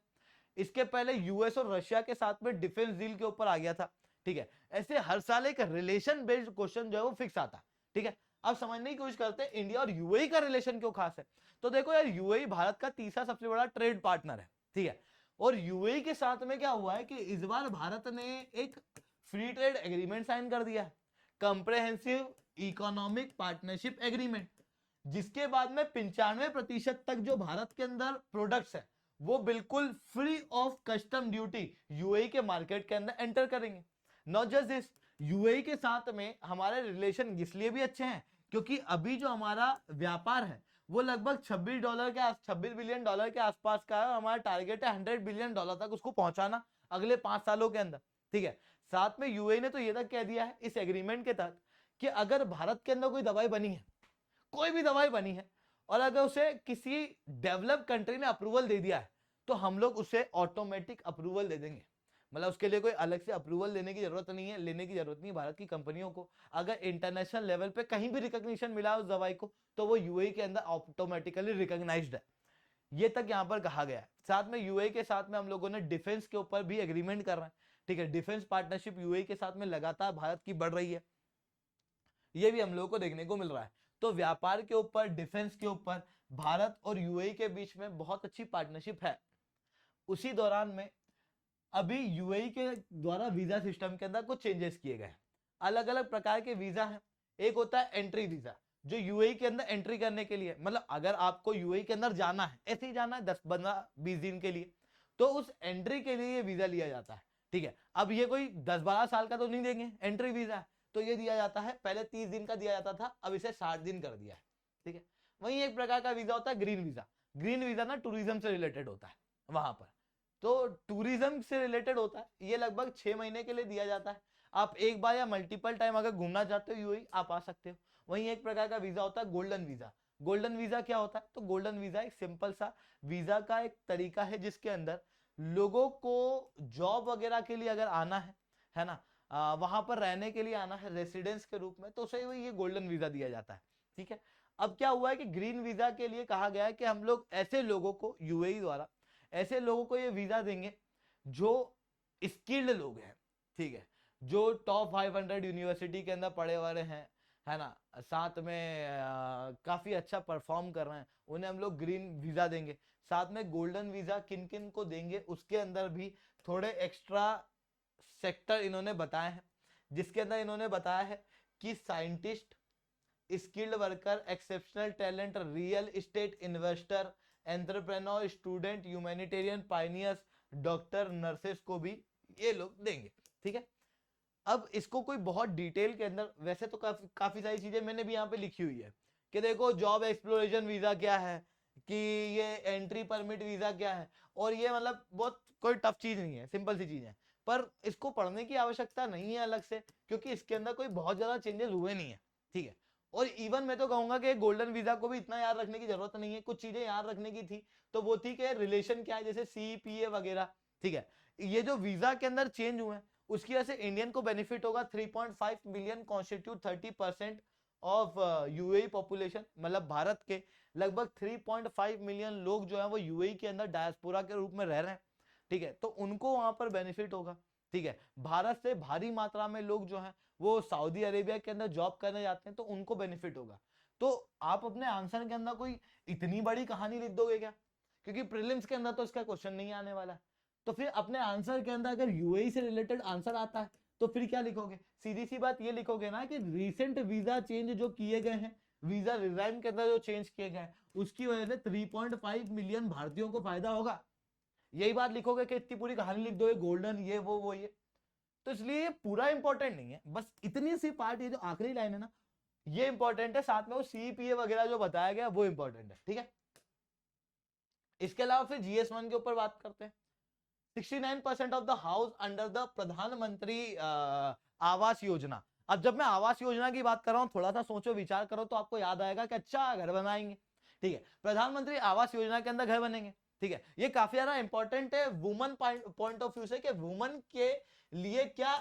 A: इसके पहले यूएस और रशिया के साथ में डिफेंस डील के ऊपर आ गया था, ठीक है। ऐसे हर साल एक रिलेशन बेस्ड क्वेश्चन जो है वो फिक्स आता है, ठीक है। अब समझने की कोशिश करते हैं इंडिया और यूएई का रिलेशन क्यों खास है। तो देखो यार, यूएई भारत का तीसरा सबसे बड़ा ट्रेड पार्टनर है, ठीक है। और यूएई के साथ में क्या हुआ है कि इस बार भारत ने एक फ्री ट्रेड एग्रीमेंट साइन कर दिया है, कंप्रेहेंसिव इकोनॉमिक पार्टनरशिप एग्रीमेंट, जिसके बाद में 95% तक जो भारत के अंदर प्रोडक्ट्स है वो बिल्कुल free of custom duty UAE के मार्केट के अंदर एंटर करेंगे। नॉट जस्ट दिस, यूएई के साथ में हमारे रिलेशन इसलिए भी अच्छे हैं क्योंकि अभी जो हमारा व्यापार है वो लगभग $26 बिलियन के आसपास का है। हमारा टारगेट है $100 बिलियन तक उसको पहुंचाना अगले 5 सालों के अंदर, ठीक है। साथ में यूएई ने तो ये तक कह दिया है इस एग्रीमेंट के तहत कि अगर भारत के अंदर कोई दवाई बनी है, कोई भी दवाई बनी है, और अगर उसे किसी डेवलप कंट्री ने अप्रूवल दे दिया है तो हम लोग उसे ऑटोमेटिक अप्रूवल दे देंगे। मतलब उसके लिए कोई अलग से अप्रूवल लेने की जरूरत नहीं है, लेने की जरूरत नहीं भारत की कंपनियों को। अगर इंटरनेशनल लेवल पे कहीं भी रिकॉग्निशन मिला उस दवाई को तो वो यूएई के अंदर ऑटोमेटिकली रिकॉग्नाइज्ड है। ये तक यहाँ पर कहा गया है। साथ में यूएई के साथ में हम लोगों ने डिफेंस के ऊपर भी एग्रीमेंट कर रहे हैं, ठीक है। डिफेंस पार्टनरशिप यूएई के साथ में लगातार भारत की बढ़ रही है, ये भी हम लोगों को देखने को मिल रहा है। तो व्यापार के ऊपर, डिफेंस के ऊपर भारत और यूएई के बीच में बहुत अच्छी पार्टनरशिप है। उसी दौरान में अभी यूएई के द्वारा वीजा सिस्टम के अंदर कुछ चेंजेस किए गए। अलग अलग प्रकार के वीजा हैं। एक होता है एंट्री वीजा, जो यूएई के अंदर एंट्री करने के लिए, मतलब अगर आपको यूएई के अंदर जाना है, ऐसे ही जाना है 10-15-20 दिन के लिए, तो उस एंट्री के लिए ये वीजा लिया जाता है, ठीक है। अब ये कोई 10-12 साल का तो नहीं देंगे, एंट्री वीजा है तो ये दिया जाता है, पहले 30 दिन का दिया जाता था, अब इसे 60 दिन कर दिया है, ठीक है। वहीं एक प्रकार का वीजा होता है ग्रीन वीजा। ग्रीन वीजा ना टूरिज्म से रिलेटेड होता है वहां पर, तो टूरिज्म से रिलेटेड होता है, ये लगभग 6 महीने के लिए दिया जाता है। आप एक बार या मल्टीपल टाइम अगर घूमना चाहते हो यूएई आप आ सकते हो। वहीं एक प्रकार का वीजा होता है गोल्डन वीजा। गोल्डन वीजा क्या होता है? तो गोल्डन वीजा एक सिंपल सा वीजा का एक तरीका है जिसके अंदर लोगों को जॉब वगैरह के लिए अगर आना है ना, वहां पर रहने के लिए आना है रेसिडेंस के रूप में, तो सही वही ये गोल्डन वीजा दिया जाता है, ठीक है। अब क्या हुआ है कि ग्रीन वीजा के लिए कहा गया है कि हम लोग ऐसे लोगों को यूएई द्वारा ऐसे लोगों को ये वीजा देंगे जो स्किल्ड लोग हैं, ठीक है, जो टॉप 500 यूनिवर्सिटी के अंदर पढ़े वाले हैं, है ना, साथ में काफी अच्छा परफॉर्म कर रहे हैं, उन्हें हम लोग ग्रीन वीजा देंगे। साथ में गोल्डन वीजा किन किन को देंगे उसके अंदर भी थोड़े एक्स्ट्रा सेक्टर इन्होंने बताए हैं, जिसके अंदर इन्होंने बताया है कि scientist, skilled worker, exceptional talent, real estate investor, entrepreneur, student, humanitarian, pioneers, doctor, nurses को भी ये लोग देंगे, ठीक है। अब इसको कोई बहुत डिटेल के अंदर, वैसे तो काफी सारी चीजें मैंने भी यहाँ पे लिखी हुई है कि देखो जॉब एक्सप्लोरेशन वीजा क्या है, कि ये एंट्री परमिट वीजा क्या है, और ये मतलब बहुत कोई टफ चीज नहीं है, सिंपल सी चीज है, पर इसको पढ़ने की आवश्यकता नहीं है अलग से, क्योंकि इसके अंदर कोई बहुत ज्यादा चेंजेस हुए नहीं है, ठीक है। और इवन मैं तो कहूंगा कि गोल्डन वीजा को भी इतना याद रखने की जरूरत नहीं है। कुछ चीजें याद रखने की थी तो वो थी कि रिलेशन क्या है, जैसे सीपीए वगैरह, ठीक है। ये जो वीजा के अंदर चेंज हुए हैं उसकी वजह से इंडियन को बेनिफिट होगा। 3.5 million constitute 30% of UAE population, मतलब भारत के लगभग 3.5 मिलियन लोग जो है वो यूएई के अंदर डायस्पोरा के रूप में रह रहे हैं, ठीक है, तो उनको वहां पर बेनिफिट होगा, ठीक है। भारत से भारी मात्रा में लोग जो हैं वो सऊदी अरेबिया के अंदर जॉब करने जाते हैं तो उनको बेनिफिट होगा। तो आप अपने आंसर के अंदर कोई इतनी बड़ी कहानी लिख दोगे क्या? क्योंकि प्रीलिम्स के अंदर तो इसका क्वेश्चन नहीं आने वाला है। तो फिर अपने आंसर के अंदर अगर यूएई से रिलेटेड आंसर आता है तो फिर क्या लिखोगे? सीधी सी बात ये लिखोगे ना कि रीसेंट वीजा चेंज जो किए गए हैं, वीजा रिजाइम के अंदर जो चेंज किए गए हैं उसकी वजह से 3.5 मिलियन भारतीयों को फायदा होगा। यही बात लिखोगे कि इतनी पूरी कहानी लिख दोगे गोल्डन ये वो ये, तो इसलिए ये पूरा इंपॉर्टेंट नहीं है, बस इतनी सी पार्ट, ये जो आखिरी लाइन है ना ये इंपॉर्टेंट है, साथ में वो सीपीए वगैरह जो बताया गया वो इंपॉर्टेंट है, ठीक है। इसके अलावा फिर जीएस1 के ऊपर बात करते हैं। 69% of the house under the प्रधानमंत्री आवास योजना। अब जब मैं आवास योजना की बात कर रहा हूं थोड़ा सा सोचो विचार करो तो आपको याद आएगा कि अच्छा घर बनाएंगे, ठीक है, प्रधानमंत्री आवास योजना के अंदर घर बनेंगे, ठीक है। ये काफी ज्यादा इंपॉर्टेंट है वुमन पॉइंट ऑफ व्यू से कि वुमन के लिए क्या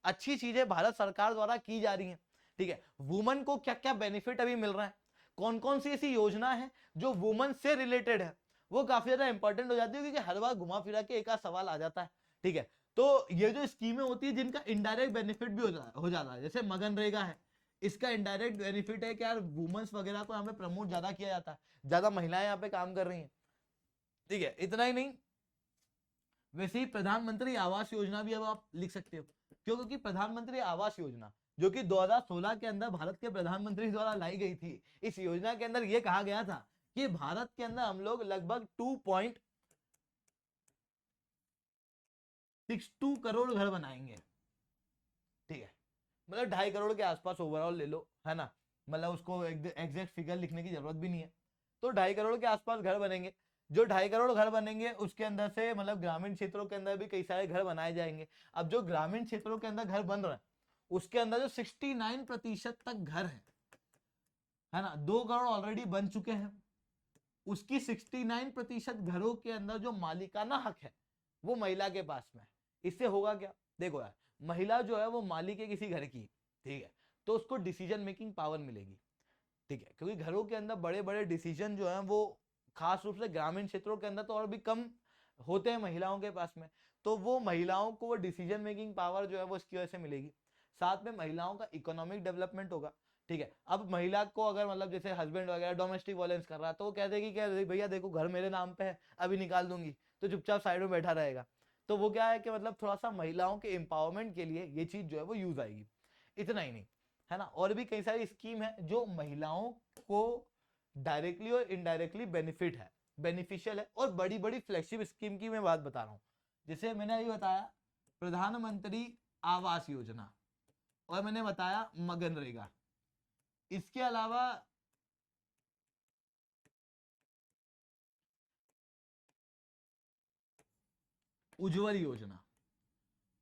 A: अच्छी चीजें भारत सरकार द्वारा की जा रही हैं, ठीक है, वुमन को क्या क्या बेनिफिट अभी मिल रहा है, कौन कौन सी ऐसी योजना है जो वुमन से रिलेटेड है, वो काफी ज्यादा इंपॉर्टेंट हो जाती है, क्योंकि हर बार घुमा फिरा के एक आध सवाल आ जाता है। ठीक है, तो ये जो स्कीमें होती है जिनका इनडायरेक्ट बेनिफिट भी हो जाता है, जैसे मनरेगा है, इसका इनडायरेक्ट बेनिफिट है कि यार वुमेन्स वगैरह को यहाँ पे प्रमोट ज्यादा किया जाता है, ज्यादा महिलाएं यहाँ पे काम कर रही हैं। ठीक है, इतना ही नहीं, वैसे ही प्रधानमंत्री आवास योजना भी अब आप लिख सकते हो, क्यों? क्योंकि प्रधानमंत्री आवास योजना जो कि 2016 के अंदर भारत के प्रधानमंत्री द्वारा लाई गई थी, इस योजना के अंदर यह कहा गया था कि भारत के अंदर हम लोग लगभग 2.62 करोड़ घर बनाएंगे। ठीक है, मतलब 2.5 करोड़ के आसपास ओवरऑल ले लो, है ना, मतलब उसको एग्जैक्ट फिगर लिखने की जरूरत भी नहीं है, तो 2.5 करोड़ के आसपास घर बनेंगे। जो 2.5 करोड़ घर बनेंगे उसके अंदर से मतलब ग्रामीण क्षेत्रों के अंदर भी कई सारे घर बनाए जाएंगे। अब जो ग्रामीण क्षेत्रों के अंदर घर बन रहा है उसके अंदर जो 69% तक घर है ना, 2 करोड़ ऑलरेडी बन चुके हैं, उसकी 69% घरों के अंदर जो मालिकाना हक है वो महिला के पास में। इससे होगा क्या, देखो यार, महिला जो है वो मालिक है किसी घर की, ठीक है, तो उसको डिसीजन मेकिंग पावर मिलेगी। ठीक है, क्योंकि घरों के अंदर बड़े बड़े डिसीजन जो है वो खास रूप से ग्रामीण क्षेत्रों के अंदर तो और भी कम होते हैं महिलाओं के पास में, तो वो महिलाओं को वो डिसीजन मेकिंग पावर जो है वो इसकी वजह से मिलेगी। साथ में महिलाओं का इकोनॉमिक डेवलपमेंट होगा। ठीक है, अब महिला को अगर मतलब जैसे हस्बैंड वगैरह डोमेस्टिक वायलेंस कर रहा है तो वो कह देगी कि भैया देखो घर मेरे नाम पे है, अभी निकाल दूंगी, तो चुपचाप साइड में बैठा रहेगा। तो वो क्या है कि मतलब थोड़ा सा महिलाओं के एम्पावरमेंट के लिए ये चीज जो है वो यूज आएगी। इतना ही नहीं, है ना, और भी कई सारी स्कीम है जो महिलाओं को डायरेक्टली और इनडायरेक्टली बेनिफिट है, बेनिफिशियल है, और बड़ी बड़ी फ्लैगशिप स्कीम की मैं बात बता रहा हूं। जैसे मैंने अभी बताया प्रधानमंत्री आवास योजना, और मैंने बताया मनरेगा, इसके अलावा उज्जवल योजना।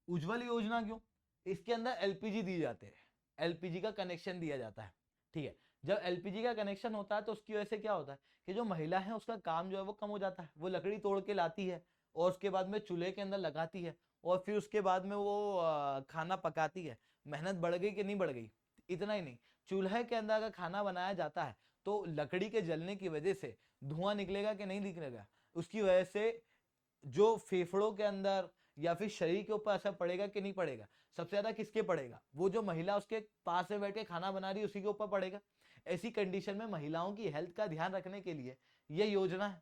A: उज्जवल योजना क्यों? इसके अंदर एलपीजी दी जाते हैं, एलपीजी का कनेक्शन दिया जाता है। ठीक है, जब एलपीजी का कनेक्शन होता है तो उसकी वजह से क्या होता है कि जो महिला है उसका काम जो है वो कम हो जाता है, वो लकड़ी तोड़ के लाती है और उसके बाद में चूल्हे के अंदर लगाती है और फिर उसके बाद में वो खाना पकाती है। मेहनत बढ़ गई कि नहीं बढ़ गई? इतना ही नहीं, चूल्हे के अंदर अगर खाना बनाया जाता है तो लकड़ी के जलने की वजह से धुआं निकलेगा कि नहीं निकलेगा? उसकी वजह से जो फेफड़ों के अंदर या फिर शरीर के ऊपर असर पड़ेगा कि नहीं पड़ेगा? सबसे ज्यादा किसके पड़ेगा? वो जो महिला उसके पास में बैठ के खाना बना रही है उसी के ऊपर पड़ेगा। ऐसी कंडीशन में महिलाओं की हेल्थ का ध्यान रखने के लिए ये योजना है,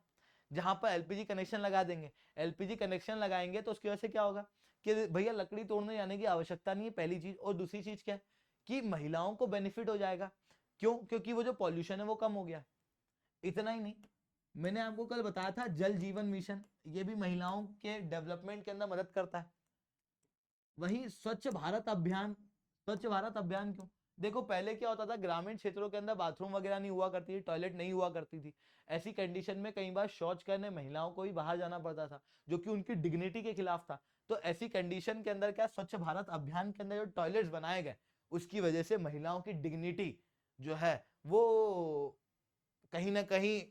A: जहां पर एलपीजी कनेक्शन लगा देंगे। एलपीजी कनेक्शन लगाएंगे तो उसकी वजह से क्या होगा कि भैया लकड़ी तोड़ने जाने की आवश्यकता नहीं है, पहली चीज। और दूसरी चीज क्या है कि महिलाओं को बेनिफिट हो जाएगा, क्यों? क्योंकि वो जो पॉल्यूशन है वो कम हो गया। इतना ही नहीं, मैंने आपको कल बताया था जल जीवन मिशन, ये भी महिलाओं के डेवलपमेंट के अंदर मदद करता है। वही स्वच्छ भारत अभियान, स्वच्छ भारत अभियान क्यों? देखो पहले क्या होता था, ग्रामीण क्षेत्रों के अंदर बाथरूम वगैरह नहीं हुआ करती थी, टॉयलेट नहीं हुआ करती थी। ऐसी कंडीशन में कई बार शौच करने महिलाओं को ही बाहर जाना पड़ता था, जो कि उनकी डिग्निटी के खिलाफ था। तो ऐसी कंडीशन के अंदर क्या स्वच्छ भारत अभियान के अंदर जो टॉयलेट्स बनाए गए उसकी वजह से महिलाओं की डिग्निटी जो है वो कहीं ना कहीं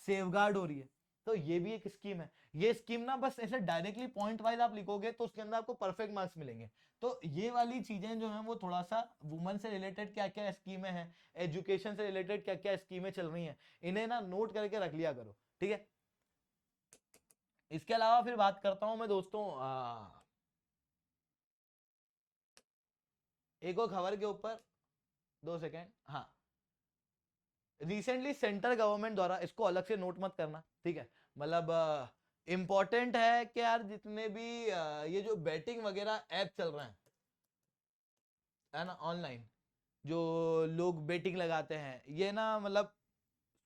A: सेफगार्ड हो रही है। तो ये भी एक स्कीम है। ये स्कीम ना बस ऐसे डायरेक्टली पॉइंट वाइज आप लिखोगे तो उसके अंदर आपको परफेक्ट मार्क्स मिलेंगे। तो ये वाली चीजें जो है वो थोड़ा सा वुमेन से रिलेटेड क्या क्या स्कीमें हैं, एजुकेशन से रिलेटेड क्या क्या स्कीमें चल रही हैं, इन्हें ना नोट करके रख लिया करो। ठीक है, इसके अलावा फिर बात करता हूं मैं दोस्तों एक और खबर के ऊपर। 2 सेकेंड, हाँ, रिसेंटली सेंट्रल गवर्नमेंट द्वारा, इसको अलग से नोट मत करना, ठीक है, मतलब इंपॉर्टेंट है कि यार जितने भी ये जो बैटिंग वगैरह ऐप चल रहे हैं, है ना, ऑनलाइन जो लोग बेटिंग लगाते हैं, ये ना मतलब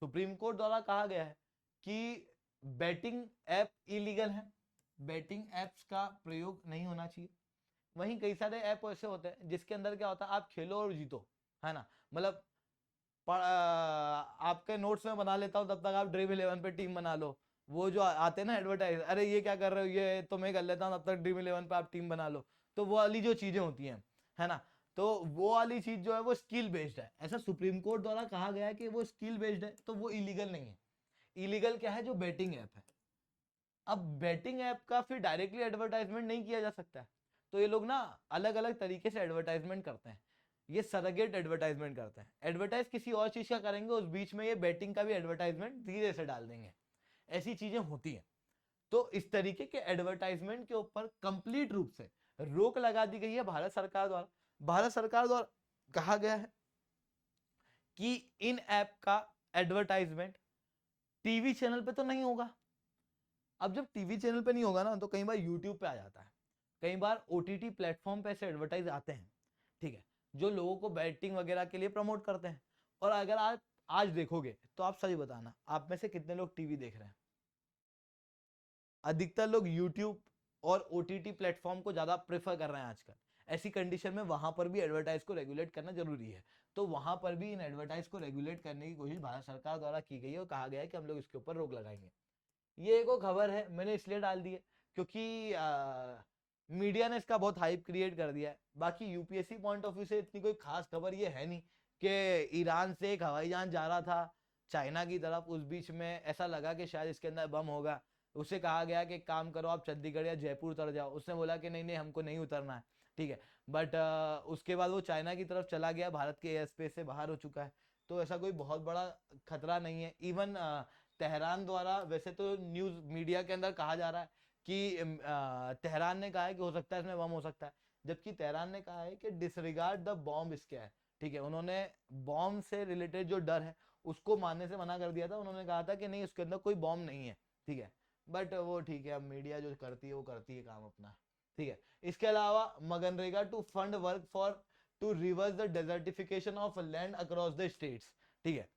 A: सुप्रीम कोर्ट द्वारा कहा गया है कि बैटिंग ऐप इलीगल है, बैटिंग एप्स का प्रयोग नहीं होना चाहिए। वहीं कई सारे ऐप ऐसे होते हैं जिसके अंदर क्या होता है, आप खेलो और जीतो, है ना, मतलब आपके नोट्स में बना लेता हूँ तब तक आप ड्रीम 11 पे टीम बना लो। वो जो आते हैं ना एडवर्टाइज, अरे ये क्या कर रहे हो, ये तो मैं कर लेता हूँ, तब तक ड्रीम 11 पे आप टीम बना लो। तो वो वाली जो चीजें होती हैं, है ना, तो वो वाली चीज जो है वो स्किल बेस्ड है, ऐसा सुप्रीम कोर्ट द्वारा कहा गया है कि वो स्किल बेस्ड है, तो वो इलीगल नहीं है। इलीगल क्या है? जो बेटिंग ऐप है। अब बेटिंग ऐप का फिर डायरेक्टली एडवर्टाइजमेंट नहीं किया जा सकता है, तो ये लोग ना अलग अलग तरीके से एडवर्टाइजमेंट करते हैं। ये सरगेट एडवर्टाइजमेंट करते हैं, एडवर्टाइज किसी और चीज का करेंगे, उस बीच में ये बेटिंग का भी एडवर्टाइजमेंट धीरे से डाल देंगे, ऐसी चीजें होती हैं। तो इस तरीके के एडवर्टाइजमेंट के ऊपर कंप्लीट रूप से रोक लगा दी गई है भारत सरकार द्वारा। भारत सरकार द्वारा कहा गया है कि इन ऐप का एडवर्टाइजमेंट टीवी चैनल पे तो नहीं होगा। अब जब टीवी चैनल पे नहीं होगा ना, तो कई बार यूट्यूब पे आ जाता है, कई बार ओटीटी प्लेटफॉर्म पे ऐसे एडवर्टाइज आते हैं, ठीक है, जो लोगों को बैटिंग वगैरह के लिए प्रमोट करते हैं। और अगर आप आज देखोगे तो आप सही बताना, आप में से कितने लोग टीवी देख रहे हैं? अधिकतर लोग यूट्यूब और ओटीटी प्लेटफॉर्म को ज्यादा प्रेफर कर रहे हैं आजकल। ऐसी कंडीशन में वहां पर भी एडवर्टाइज को रेगुलेट करना जरूरी है। तो वहां पर भी इन एडवर्टाइज को रेगुलेट करने की कोशिश भारत सरकार द्वारा की गई है और कहा गया है कि हम लोग इसके ऊपर रोक लगाएंगे। ये एक खबर है, मैंने इसलिए डाल दी है क्योंकि मीडिया ने इसका बहुत हाइप क्रिएट कर दिया है। बाकी यूपीएससी पॉइंट ऑफ व्यू से इतनी कोई खास खबर ये है नहीं कि ईरान से एक हवाई जहाज जा रहा था चाइना की तरफ, उस बीच में ऐसा लगा कि शायद इसके अंदर बम होगा। उसे कहा गया कि काम करो आप चंडीगढ़ या जयपुर उतर जाओ, उसने बोला कि नहीं नहीं हमको नहीं उतरना है, ठीक है। बट उसके बाद वो चाइना की तरफ चला गया, भारत के एयर स्पेस से बाहर हो चुका है। तो ऐसा कोई बहुत बड़ा खतरा नहीं है। इवन तेहरान द्वारा, वैसे तो न्यूज मीडिया के अंदर कहा जा रहा है कि तेहरान ने कहा है कि हो सकता है इसमें बम हो सकता है, जबकि तेहरान ने कहा है कि डिसरिगार्ड द बॉम्ब इसके है, ठीक है। उन्होंने बॉम्ब से रिलेटेड जो डर है उसको मानने से मना कर दिया था। उन्होंने कहा था कि नहीं उसके अंदर कोई बॉम्ब नहीं है, ठीक है। बट वो ठीक है, अब मीडिया जो करती है वो करती है काम अपना, ठीक है। इसके अलावा मनरेगा to fund work for to reverse the desertification of land across the states, ठीक है।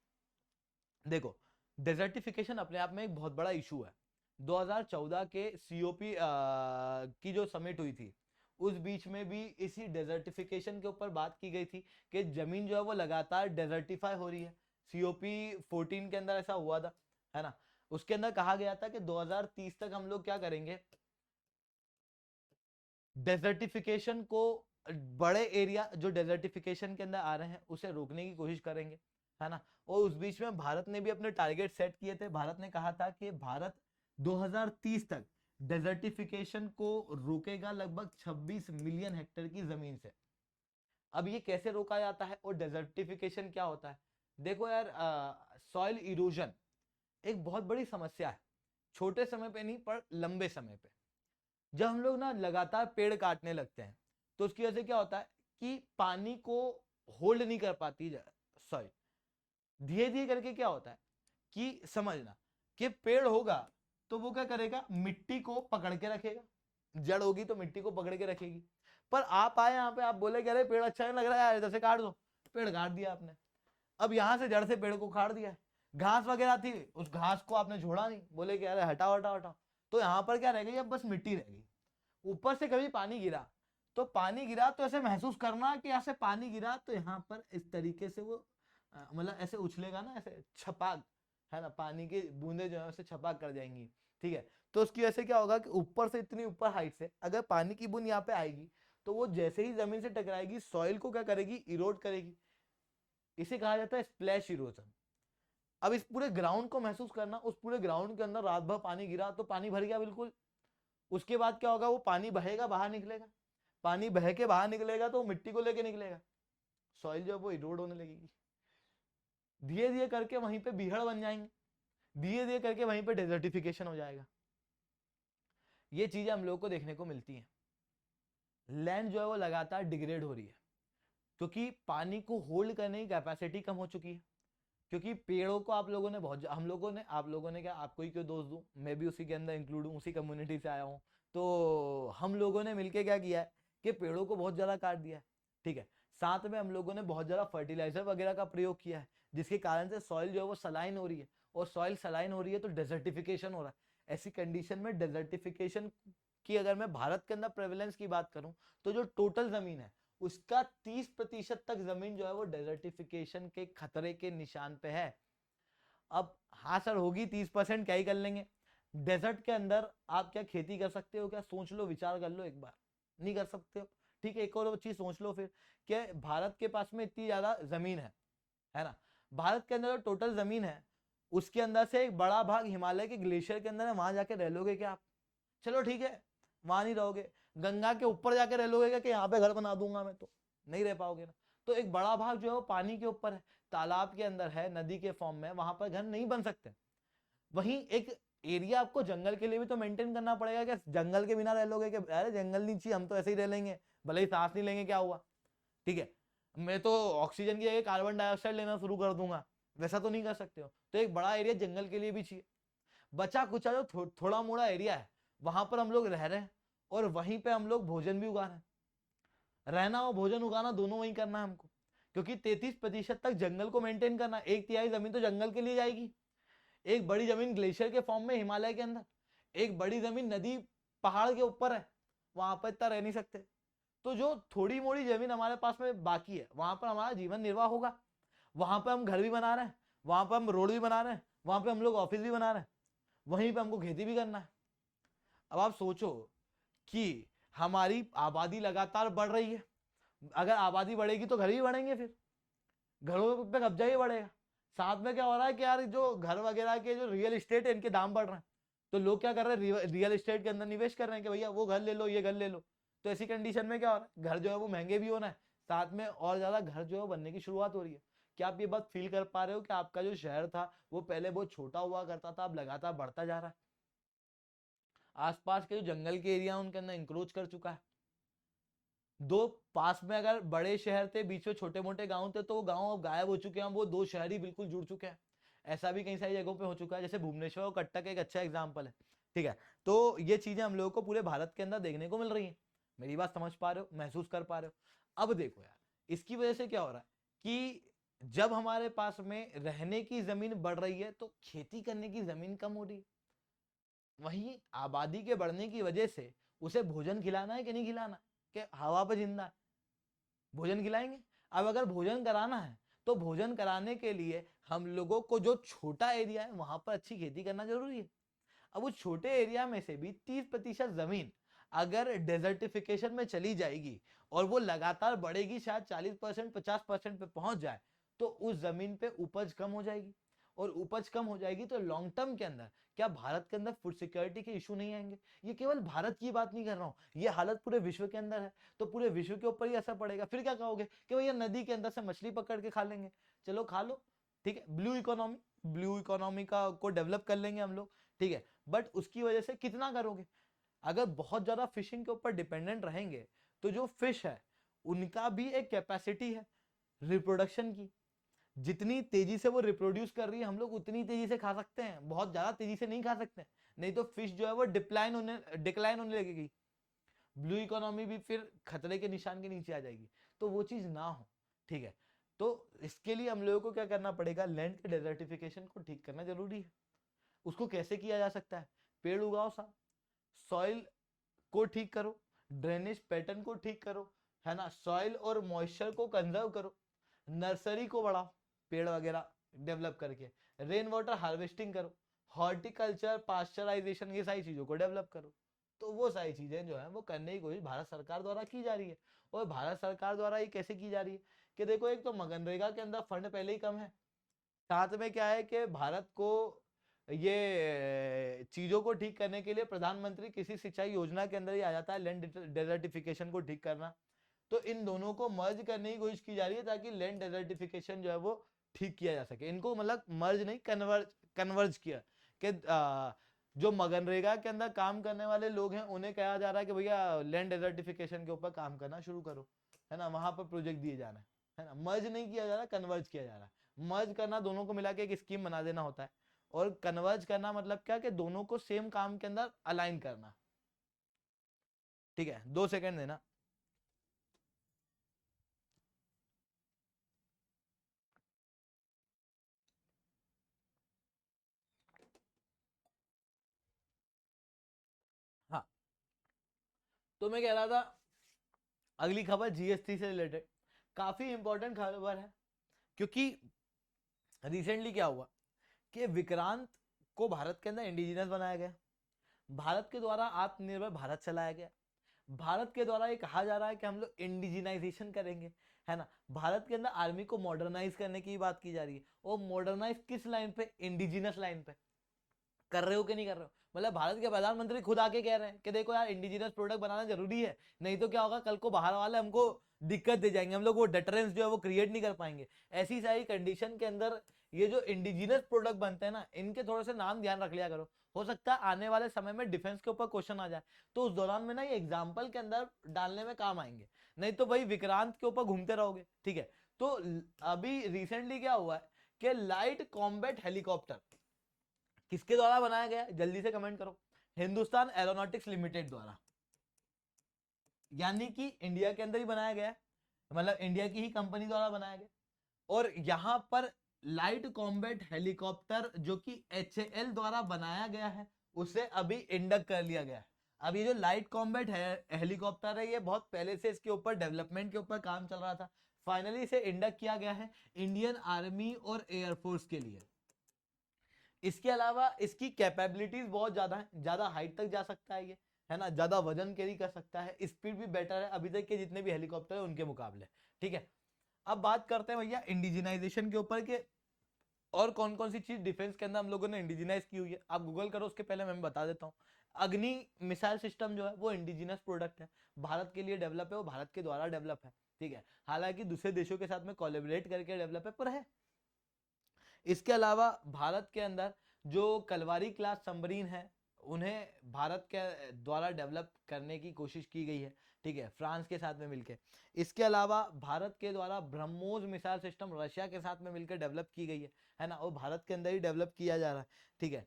A: देखो, डेजर्टिफिकेशन अपने आप में एक बहुत बड़ा इशू है। 2014 के सीओपी की जो समिट हुई थी, उस बीच में भी इसी डेजर्टिफिकेशन के ऊपर बात की गई थी कि जमीन जो है वो लगातार डेजर्टिफाई हो रही है। सीओपी 14 के अंदर ऐसा हुआ था, है ना। उसके अंदर कहा गया था कि 2030 तक हम लोग क्या करेंगे, डेजर्टिफिकेशन को, बड़े एरिया जो डेजर्टिफिकेशन के अंदर आ रहे हैं उसे रोकने की कोशिश करेंगे, है ना। और उस बीच में भारत ने भी अपने टारगेट सेट किए थे। भारत ने कहा था कि भारत 2030 तक डेजर्टिफिकेशन को रोकेगा लगभग 26 मिलियन हेक्टेयर की जमीन से। अब ये कैसे रोका जाता है और डेजर्टिफिकेशन क्या होता है? देखो यार, सॉइल इरोजन एक बहुत बड़ी समस्या है, छोटे समय पे नहीं पर लंबे समय पे। जब हम लोग ना लगातार पेड़ काटने लगते हैं तो उसकी वजह से क्या होता है कि पानी को होल्ड नहीं कर पाती सॉइल। धीरे धीरे करके क्या होता है कि समझना कि पेड़ होगा तो वो क्या करेगा, मिट्टी को पकड़ के रखेगा, जड़ होगी तो मिट्टी को पकड़ के रखेगी। पर आप आए यहाँ पे, आप बोले कि अरे पेड़ अच्छा नहीं लग रहा है यार, इधर से काट दो, पेड़ काट दिया आपने। अब यहाँ से जड़ से पेड़ को काट दिया है, घास वगैरह थी उस घास को आपने छोड़ा नहीं, बोले कि अरे हटाओ हटाओ हटाओ, तो यहाँ पर क्या रह गई, अब बस मिट्टी रह गई। ऊपर से कभी पानी गिरा तो ऐसे महसूस करना कि यहाँ से पानी गिरा तो यहाँ पर इस तरीके से वो मतलब ऐसे उछलेगा ना, ऐसे छपाक, है ना, पानी की बूंदे जो है उसे छपाक कर जाएंगी, ठीक है। तो उसकी वजह से क्या होगा कि ऊपर से इतनी ऊपर हाइट से अगर पानी की बूंद यहाँ पे आएगी तो वो जैसे ही जमीन से टकराएगी सॉइल को क्या करेगी, इरोड करेगी। इसे कहा जाता है स्प्लैश इरोजन। अब इस पूरे ग्राउंड को महसूस करना, उस पूरे ग्राउंड के अंदर रात भर पानी गिरा तो पानी भर गया बिल्कुल। उसके बाद क्या होगा, वो पानी बहेगा बाहर निकलेगा, पानी बह के बाहर निकलेगा तो मिट्टी को लेके निकलेगा, सॉइल जो है वो इरोड होने लगेगी। धीरे धीरे करके वहीं पे बीहड़ बन जाएंगे, धीरे धीरे करके वहीं पे डेजर्टिफिकेशन हो जाएगा। ये चीजें हम लोग को देखने को मिलती हैं। लैंड जो है वो लगातार डिग्रेड हो रही है क्योंकि पानी को होल्ड करने की कैपेसिटी कम हो चुकी है। क्योंकि पेड़ों को आप लोगों ने हम लोगों ने, आप लोगों ने क्या, आपको ही क्यों दोष दूं, मैं भी उसी के अंदर इंक्लूड हूं, उसी कम्युनिटी से आया हूं। तो हम लोगों ने मिलके क्या किया है कि पेड़ों को बहुत ज्यादा काट दिया है, ठीक है। साथ में हम लोगों ने बहुत ज्यादा फर्टिलाइजर वगैरह का प्रयोग किया है, जिसके कारण से सॉइल जो है वो सलाइन हो रही है, और सॉइल सलाइन हो रही है तो डेजर्टिफिकेशन हो रहा है। ऐसी कंडीशन में डेजर्टिफिकेशन की अगर मैं भारत के अंदर प्रेवलेंस की बात करूं तो जो टोटल जमीन है उसका 30% तक जमीन जो है वो डेजर्टिफिकेशन के खतरे के निशान पे है। अब हाँ सर होगी 30%, क्या ही कर लेंगे। डेजर्ट के अंदर आप क्या खेती कर सकते हो? क्या सोच लो, विचार कर लो एक बार, नहीं कर सकते हो, ठीक है। एक और चीज सोच लो फिर, क्या भारत के पास में इतनी ज्यादा जमीन है ना, भारत के अंदर जो टोटल जमीन है उसके अंदर से एक बड़ा भाग हिमालय के ग्लेशियर के अंदर है, वहां जाके रह लोगे क्या आप? चलो ठीक है, वहां नहीं रहोगे, गंगा के ऊपर जाके रह लोगे क्या कि यहाँ पे घर बना दूंगा मैं? तो नहीं रह पाओगे ना। तो एक बड़ा भाग जो है वो पानी के ऊपर है, तालाब के अंदर है, नदी के फॉर्म में, वहां पर घर नहीं बन सकते। वहीं एक एरिया आपको जंगल के लिए भी तो मेंटेन करना पड़ेगा, कि जंगल के बिना रह लोगे कि अरे जंगल नहीं चाहिए, हम तो ऐसे ही रह लेंगे, भले ही सांस नहीं लेंगे क्या हुआ, ठीक है, मैं तो ऑक्सीजन की जगह कार्बन डाइऑक्साइड लेना शुरू कर दूंगा, वैसा तो नहीं कर सकते हो। तो एक बड़ा एरिया जंगल के लिए भी चाहिए। बचा कुचा जो थोड़ा मोड़ा एरिया है वहां पर हम लोग रह रहे हैं, और वहीं पे हम लोग भोजन भी उगा रहे हैं। रहना और भोजन उगाना दोनों वहीं करना है हमको, क्योंकि 33% तक जंगल को मेंटेन करना, 1/3 जमीन तो जंगल के लिए जाएगी, एक बड़ी जमीन ग्लेशियर के फॉर्म में हिमालय के अंदर, एक बड़ी जमीन नदी पहाड़ के ऊपर है, वहां पर इतना रह नहीं सकते। तो जो थोड़ी मोड़ी जमीन हमारे पास में बाकी है वहां पर हमारा जीवन निर्वाह होगा, वहां पर हम घर भी बना रहे हैं, वहां पर हम रोड भी बना रहे हैं, वहां पर हम लोग ऑफिस भी बना रहे हैं, वहीं पर हमको खेती भी करना है। अब आप सोचो कि हमारी आबादी लगातार बढ़ रही है, अगर आबादी बढ़ेगी तो घर भी बढ़ेंगे, फिर घरों पे कब्जा ही बढ़ेगा। साथ में क्या हो रहा है कि यार जो घर वगैरह के जो रियल एस्टेट है इनके दाम बढ़ रहे हैं, तो लोग क्या कर रहे हैं, रियल एस्टेट के अंदर निवेश कर रहे हैं कि भैया वो घर ले लो, ये घर ले लो। तो ऐसी कंडीशन में क्या हो रहा है, घर जो है वो महंगे भी होना है, साथ में और ज्यादा घर जो है बनने की शुरुआत हो रही है। क्या आप ये बात फील कर पा रहे हो कि आपका जो शहर था वो पहले बहुत छोटा हुआ करता था, अब लगातार बढ़ता जा रहा है, आसपास के जो जंगल के एरिया उनके अंदर इंक्रोच कर चुका है। दो पास में अगर बड़े शहर थे, बीच में छोटे मोटे गांव थे, तो वो गांव अब गायब हो चुके हैं, वो दो शहर ही बिल्कुल जुड़ चुके हैं। ऐसा भी कई सारी जगहों पे हो चुका है, जैसे भुवनेश्वर और कटक एक अच्छा एग्जाम्पल है, ठीक है। तो ये चीजें हम लोगों को पूरे भारत के अंदर देखने को मिल रही है। मेरी बात समझ पा रहे हो, महसूस कर पा रहे हो। अब देखो यार, इसकी वजह से क्या हो रहा है कि जब हमारे पास में रहने की जमीन बढ़ रही है तो खेती करने की जमीन कम हो रही है। वहीं आबादी के बढ़ने की वजह से उसे भोजन खिलाना है कि नहीं खिलाना, कि हवा पे जिंदा है, भोजन खिलाएंगे। अब अगर भोजन कराना है तो भोजन कराने के लिए हम लोगों को जो छोटा एरिया है वहां पर अच्छी खेती करना जरूरी है। अब उस छोटे एरिया में से भी 30% जमीन अगर डेजर्टिफिकेशन में चली जाएगी और वो लगातार बढ़ेगी, शायद 40% 50% पे पहुंच जाए, तो उस जमीन पे उपज कम हो जाएगी, और उपज कम हो जाएगी तो लॉन्ग टर्म के अंदर क्या भारत के अंदर फूड सिक्योरिटी के इशू नहीं आएंगे। ये केवल भारत की बात नहीं कर रहा हूं, ये हालत पूरे विश्व के अंदर है, तो पूरे विश्व के ऊपर ही असर पड़ेगा। फिर क्या कहोगे कि भैया नदी के अंदर से मछली पकड़ के खा लेंगे, चलो खा लो, ठीक है, ब्लू इकोनॉमी का को डेवलप कर लेंगे हम लोग, ठीक है, बट उसकी वजह से कितना करोगे। अगर बहुत ज्यादा फिशिंग के ऊपर डिपेंडेंट रहेंगे तो जो फिश है उनका भी एक कैपेसिटी है रिप्रोडक्शन की, जितनी तेजी से वो रिप्रोड्यूस कर रही है हम लोग उतनी तेजी से खा सकते हैं, बहुत ज्यादा तेजी से नहीं खा सकते, नहीं तो फिश जो है वो डिक्लाइन होने लगेगी, ब्लू इकोनॉमी भी फिर खतरे के निशान के नीचे आ जाएगी। तो वो चीज ना हो, ठीक है। तो इसके लिए हम लोगों को क्या करना पड़ेगा, लैंड के डेजर्टिफिकेशन को ठीक करना जरूरी है। उसको कैसे किया जा सकता है, पेड़ उगाओ साहब, सॉइल को ठीक करो, ड्रेनेज पैटर्न को ठीक करो, है ना, सॉइल और मॉइस्चर को कंजर्व करो, नर्सरी को बढ़ाओ पेड़ वगैरह डेवलप करके, रेन वाटर हार्वेस्टिंग करो, हॉर्टिकल्चर, पास्चराइजेशन, ये सारी चीजों को डेवलप करो। तो वो सारी चीजें जो है वो करने की कोशिश भारत सरकार द्वारा की जा रही है। और भारत सरकार द्वारा ये कैसे की जा रही है कि देखो, एक तो मनरेगा के अंदर फंड पहले ही कम है, साथ में क्या है कि भारत को ये चीजों को ठीक करने के लिए प्रधानमंत्री कृषि सिंचाई योजना के अंदर ही आ जाता है, लैंड डेजर्टिफिकेशन को ठीक करना। तो इन दोनों को मर्ज करने की कोशिश की जा रही है ताकि लैंड डेजर्टिफिकेशन जो है वो ठीक किया जा सके। इनको मतलब मर्ज नहीं, कन्वर्ज किया कि जो मनरेगा के अंदर काम करने वाले लोग हैं उन्हें कहा जा रहा है कि भैया लैंड डेजर्टिफिकेशन के ऊपर काम करना शुरू करो, है ना, वहां पर प्रोजेक्ट दिए जा रहे हैं, है ना, मर्ज नहीं किया जा रहा, कन्वर्ज किया जा रहा है। मर्ज करना दोनों को मिला के एक स्कीम बना देना होता है, और कन्वर्ज करना मतलब क्या कि दोनों को सेम काम के अंदर अलाइन करना, ठीक है, 2 सेकंड देना। हाँ, तो मैं कह रहा था अगली खबर जीएसटी से रिलेटेड, काफी इंपॉर्टेंट खबर है, क्योंकि रिसेंटली क्या हुआ कि विक्रांत को भारत के अंदर इंडिजिनस बनाया गया, भारत के द्वारा आत्मनिर्भर भारत चलाया गया, भारत के द्वारा ये कहा जा रहा है कि हम लोग इंडिजिनाइजेशन करेंगे, है ना, भारत के अंदर आर्मी को मॉडर्नाइज करने की बात की जा रही है, और मॉडर्नाइज किस लाइन पे, इंडिजिनस लाइन पे। कर रहे हो कि नहीं कर रहे हो? मतलब भारत के प्रधानमंत्री खुद आके कह रहे हैं कि देखो यार इंडिजिनस प्रोडक्ट बनाना जरूरी है, नहीं तो क्या होगा, कल को बाहर वाले हमको दिक्कत दे जाएंगे, हम लोग वो डिटरेंस जो है वो क्रिएट नहीं कर पाएंगे। ऐसी सारी कंडीशन के अंदर ये जो इंडिजिनस प्रोडक्ट बनते हैं ना, इनके थोड़े से नाम ध्यान रख लिया करो। हो सकता है आने वाले समय में डिफेंस के ऊपर क्वेश्चन आ जाए, तो उस दौरान में ना ये एग्जाम्पल के अंदर डालने में काम आएंगे, नहीं तो भाई विक्रांत के ऊपर घूमते रहोगे। ठीक है, तो अभी रिसेंटली क्या हुआ है कि लाइट कॉम्बैट हेलीकॉप्टर किसके द्वारा बनाया गया, जल्दी से कमेंट करो। हिंदुस्तान एरोनॉटिक्स लिमिटेड द्वारा, यानी कि इंडिया के अंदर ही बनाया गया है, मतलब इंडिया की ही कंपनी द्वारा बनाया गया। और यहां पर लाइट कॉम्बैट हेलीकॉप्टर जो कि HAL द्वारा बनाया गया है, उसे अभी इंडक्ट कर लिया गया है। अब ये जो लाइट कॉम्बैट हेलीकॉप्टर है, ये बहुत पहले से इसके ऊपर डेवलपमेंट के ऊपर काम चल रहा था, फाइनली इसे इंडक्ट किया गया है इंडियन आर्मी और एयरफोर्स के लिए। इसके अलावा इसकी कैपेबिलिटीज बहुत ज्यादा है, ज्यादा हाइट तक जा सकता है ये, है ना, ज्यादा वजन कैरी कर सकता है, स्पीड भी बेटर है अभी तक के जितने भी हेलीकॉप्टर है उनके मुकाबले। ठीक है, अब बात करते हैं भैया इंडिजिनाइजेशन के ऊपर के और कौन कौन सी चीज डिफेंस के अंदर हम लोगों ने इंडिजिनाइज की हुई है। आप गूगल करो, उसके पहले मैं बता देता हूँ। अग्नि मिसाइल सिस्टम जो है वो इंडिजिनस प्रोडक्ट है, भारत के लिए डेवलप है, वो भारत के द्वारा डेवलप है। ठीक है, हालांकि दूसरे देशों के साथ में कोलैबोरेट करके डेवलप है, पर है। इसके अलावा भारत के अंदर जो कलवारी क्लास सबमरीन है, उन्हें भारत के द्वारा डेवलप करने की कोशिश की गई है। ठीक है, फ्रांस के साथ में मिलकर। इसके अलावा भारत के द्वारा ब्रह्मोस मिसाइल सिस्टम रशिया के साथ में मिलकर डेवलप की गई है ना, वो भारत के अंदर ही डेवलप किया जा रहा है। ठीक है,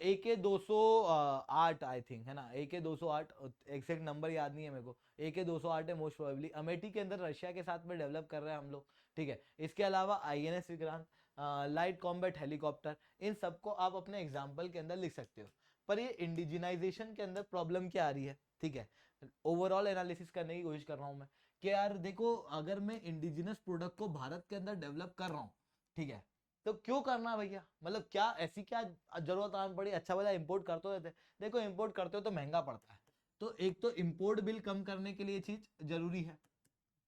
A: AK-208 आई थिंक, है ना, AK-208, एग्जैक्ट नंबर याद नहीं है मेरे को, AK-208 है मोस्ट प्रोबेबली, अमेठी के अंदर रशिया के साथ में डेवलप कर रहे हैं हम लोग। ठीक है, इसके अलावा INS Vikrant, light combat helicopter, इन सबको आप अपने एग्जाम्पल के अंदर लिख सकते हो। पर ये इंडिजिनाइजेशन के अंदर प्रॉब्लम क्या आ रही है, ठीक है, ओवरऑल एनालिसिस करने की कोशिश कर रहा हूं मैं कि यार देखो, अगर मैं इंडिजिनस प्रोडक्ट को भारत के अंदर डेवलप कर रहा हूँ, ठीक है, तो क्यों करना है भैया, मतलब क्या ऐसी क्या जरूरत आन पड़ी, अच्छा वाला इंपोर्ट करते रहते। देखो इंपोर्ट करते हो तो महंगा पड़ता है, तो एक तो इंपोर्ट बिल कम करने के लिए चीज जरूरी है।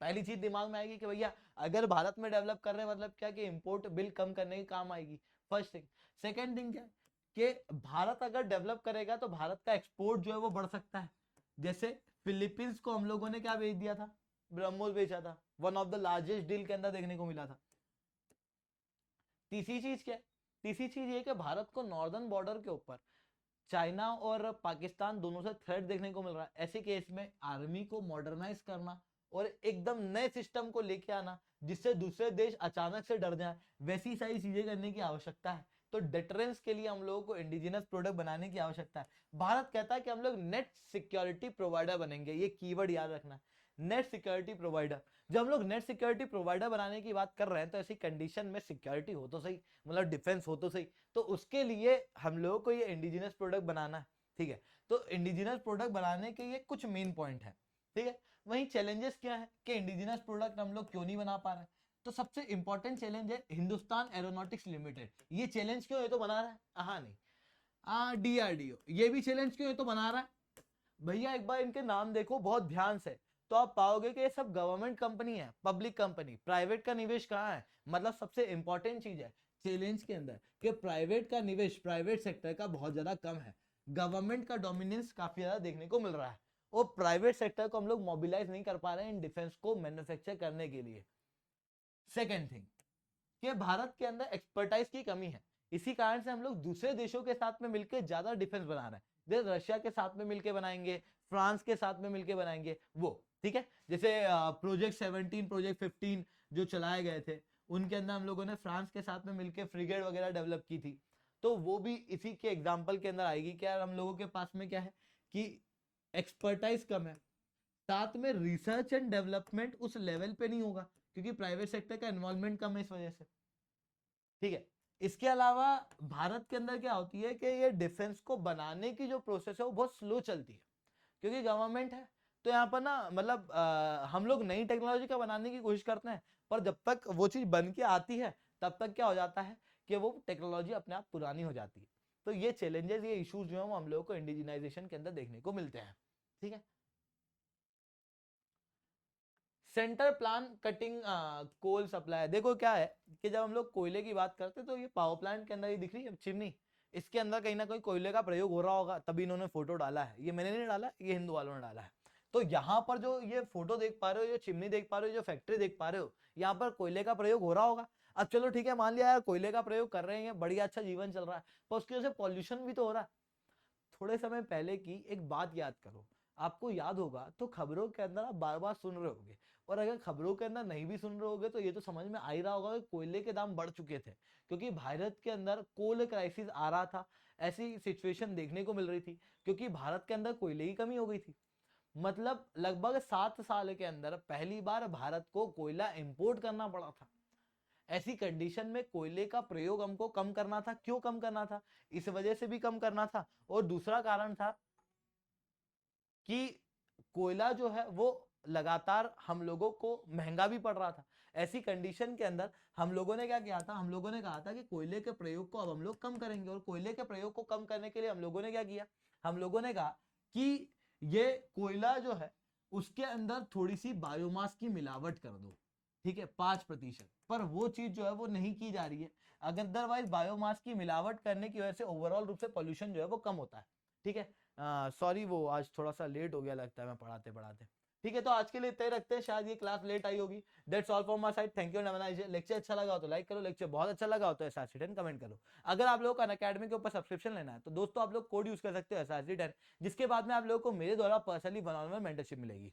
A: पहली चीज दिमाग में आएगी कि भैया अगर भारत में डेवलप कर रहे हैं मतलब क्या कि इंपोर्ट बिल कम करने के काम आएगी, फर्स्ट थिंग। सेकंड थिंग क्या है कि भारत अगर डेवलप करेगा तो भारत का एक्सपोर्ट जो है वो बढ़ सकता है। जैसे फिलीपींस को हम लोगों ने क्या बेच दिया था, ब्रह्मोस बेचा था, one of the largest deal के अंदर देखने को मिला था। तीसरी चीज क्या है, तीसरी चीज ये कि भारत को नॉर्दर्न बॉर्डर के ऊपर चाइना और पाकिस्तान दोनों से थ्रेट देखने को मिल रहा है। ऐसे केस में आर्मी को मॉडर्नाइज करना और एकदम नए सिस्टम को लेके आना जिससे दूसरे देश अचानक से डर जाए, वैसी सारी चीजें करने की आवश्यकता है। तो डिटरेंस के लिए हम लोगों को इंडिजिनस प्रोडक्ट बनाने की आवश्यकता है। भारत कहता है कि हम लोग नेट सिक्योरिटी प्रोवाइडर बनेंगे, ये कीवर्ड याद रखना, नेट सिक्योरिटी प्रोवाइडर। जब हम लोग नेट सिक्योरिटी प्रोवाइडर बनाने की बात कर रहे हैं तो ऐसी कंडीशन में सिक्योरिटी हो तो सही, मतलब डिफेंस हो तो सही, तो उसके लिए हम लोगों को ये इंडिजिनस प्रोडक्ट बनाना है। ठीक है, तो इंडिजिनस प्रोडक्ट बनाने के ये कुछ मेन पॉइंट है। ठीक है, वहीं चैलेंजेस क्या है कि इंडिजिनस प्रोडक्ट हम लोग क्यों नहीं बना पा रहे हैं। तो सबसे इंपॉर्टेंट चैलेंज है हिंदुस्तान एरोनॉटिक्स लिमिटेड। ये चैलेंज क्यों है तो बना रहा है, हाँ नहीं, DRDO ये भी चैलेंज क्यों है तो बना रहा है। भैया एक बार इनके नाम देखो बहुत ध्यान से, तो आप पाओगे कि ये सब गवर्नमेंट कंपनी है, पब्लिक कंपनी, प्राइवेट का निवेश कहाँ है। मतलब सबसे इंपॉर्टेंट चीज है चैलेंज के अंदर कि प्राइवेट का निवेश, प्राइवेट सेक्टर का बहुत ज्यादा कम है, गवर्नमेंट का डोमिनेंस काफी ज्यादा देखने को मिल रहा है, और प्राइवेट सेक्टर को हम लोग मोबिलाइज नहीं कर पा रहे हैं इन डिफेंस को मैन्युफैक्चर करने के लिए। सेकेंड थिंग कि भारत के अंदर एक्सपर्टाइज की कमी है, इसी कारण से हम लोग दूसरे देशों के साथ में मिलकर ज्यादा डिफेंस बना रहे हैं। जैसे रशिया के साथ में मिलकर बनाएंगे, फ्रांस के साथ में मिलकर बनाएंगे वो, ठीक है। जैसे प्रोजेक्ट 17, प्रोजेक्ट 15 जो चलाए गए थे, उनके अंदर हम लोगों ने फ्रांस के साथ में मिलकर फ्रिगेट वगैरह डेवलप की थी, तो वो भी इसी के एग्जाम्पल के अंदर आएगी कि यार हम लोगों के पास में क्या है कि एक्सपर्टाइज कम है, साथ में रिसर्च एंड डेवलपमेंट उस लेवल पे नहीं होगा क्योंकि प्राइवेट सेक्टर का इन्वॉल्वमेंट कम है इस वजह से। ठीक है, इसके अलावा भारत के अंदर क्या होती है कि ये डिफेंस को बनाने की जो प्रोसेस है वो बहुत स्लो चलती है क्योंकि गवर्नमेंट है। तो यहाँ पर ना मतलब हम लोग नई टेक्नोलॉजी का बनाने की कोशिश करते हैं, पर जब तक वो चीज बन के आती है तब तक क्या हो जाता है कि वो टेक्नोलॉजी अपने आप पुरानी हो जाती है। तो ये चैलेंजेस, ये इश्यूज जो है वो हम लोगों को इंडिजिनाइजेशन के अंदर देखने को मिलते हैं। ठीक है, centre plan cutting coal supply, देखो क्या है कि जब हम लोग कोयले की बात करते हैं तो ये पावर प्लांट के अंदर ही दिख रही है चिमनी, इसके अंदर कहीं ना कहीं कोयले का प्रयोग हो रहा होगा, तभी इन्होंने फोटो डाला है। ये मैंने नहीं डाला, ये हिंदू वालों ने डाला है। तो यहाँ पर जो ये फोटो देख पा रहे हो, जो चिमनी देख पा रहे हो, जो फैक्ट्री देख पा रहे हो, यहाँ पर कोयले का प्रयोग हो रहा होगा। अब चलो ठीक है, मान लिया यार कोयले का प्रयोग कर रहे हैं, बढ़िया अच्छा जीवन चल रहा है, पर उसकी वजह से पॉल्यूशन भी तो हो रहा है। थोड़े समय पहले की एक बात याद करो, आपको याद होगा तो खबरों के अंदर आप बार बार सुन रहे होगे, और अगर खबरों के अंदर नहीं भी सुन रहे होगे तो ये तो समझ में आ ही रहा होगा कि कोयले के दाम बढ़ चुके थे, क्योंकि भारत के अंदर कोल क्राइसिस आ रहा था। ऐसी सिचुएशन देखने को मिल रही थी, क्योंकि भारत के अंदर कोयले की कमी हो गई थी। मतलब लगभग 7 साल के अंदर पहली बार भारत को कोयला इंपोर्ट करना पड़ा था। ऐसी कंडीशन में कोयले का प्रयोग हमको कम करना था। क्यों कम करना था? इस वजह से भी कम करना था, और दूसरा कारण था कि कोयला जो है वो लगातार हम लोगों को महंगा भी पड़ रहा था। ऐसी कंडीशन के अंदर हम लोगों ने क्या किया था, हम लोगों ने कहा था कि कोयले के प्रयोग को अब हम लोग कम करेंगे, और कोयले के प्रयोग को कम करने के लिए हम लोगों ने क्या किया, हम लोगों ने कहा कि ये कोयला जो है उसके अंदर थोड़ी सी बायोमास की मिलावट कर दो, ठीक है, 5%। पर वो चीज जो है वो नहीं की जा रही है। अगर अदरवाइज बायोमास की मिलावट करने की वजह से ओवरऑल रूप से पॉल्यूशन जो है वो कम होता है। ठीक है, सॉरी वो आज थोड़ा सा लेट हो गया लगता है मैं पढ़ाते पढ़ाते। ठीक है, तो आज के लिए इतना ही रखते हैं, शायद ये क्लास लेट आई होगी। That's all from my side, thank you. Lecture अच्छा लगा हो तो लाइक करो, लेक्चर बहुत अच्छा लगा हो तो SRC10 कमेंट करो। अगर आप लोगों को अनअकैडमी के ऊपर सब्सक्रिप्शन लेना है तो दोस्तों आप लोग कोड यूज कर सकते हो SRC10, जिसके बाद में आप लोगों को मेरे द्वारा पर्सनली 1-on-1 मेंटरशिप मिलेगी।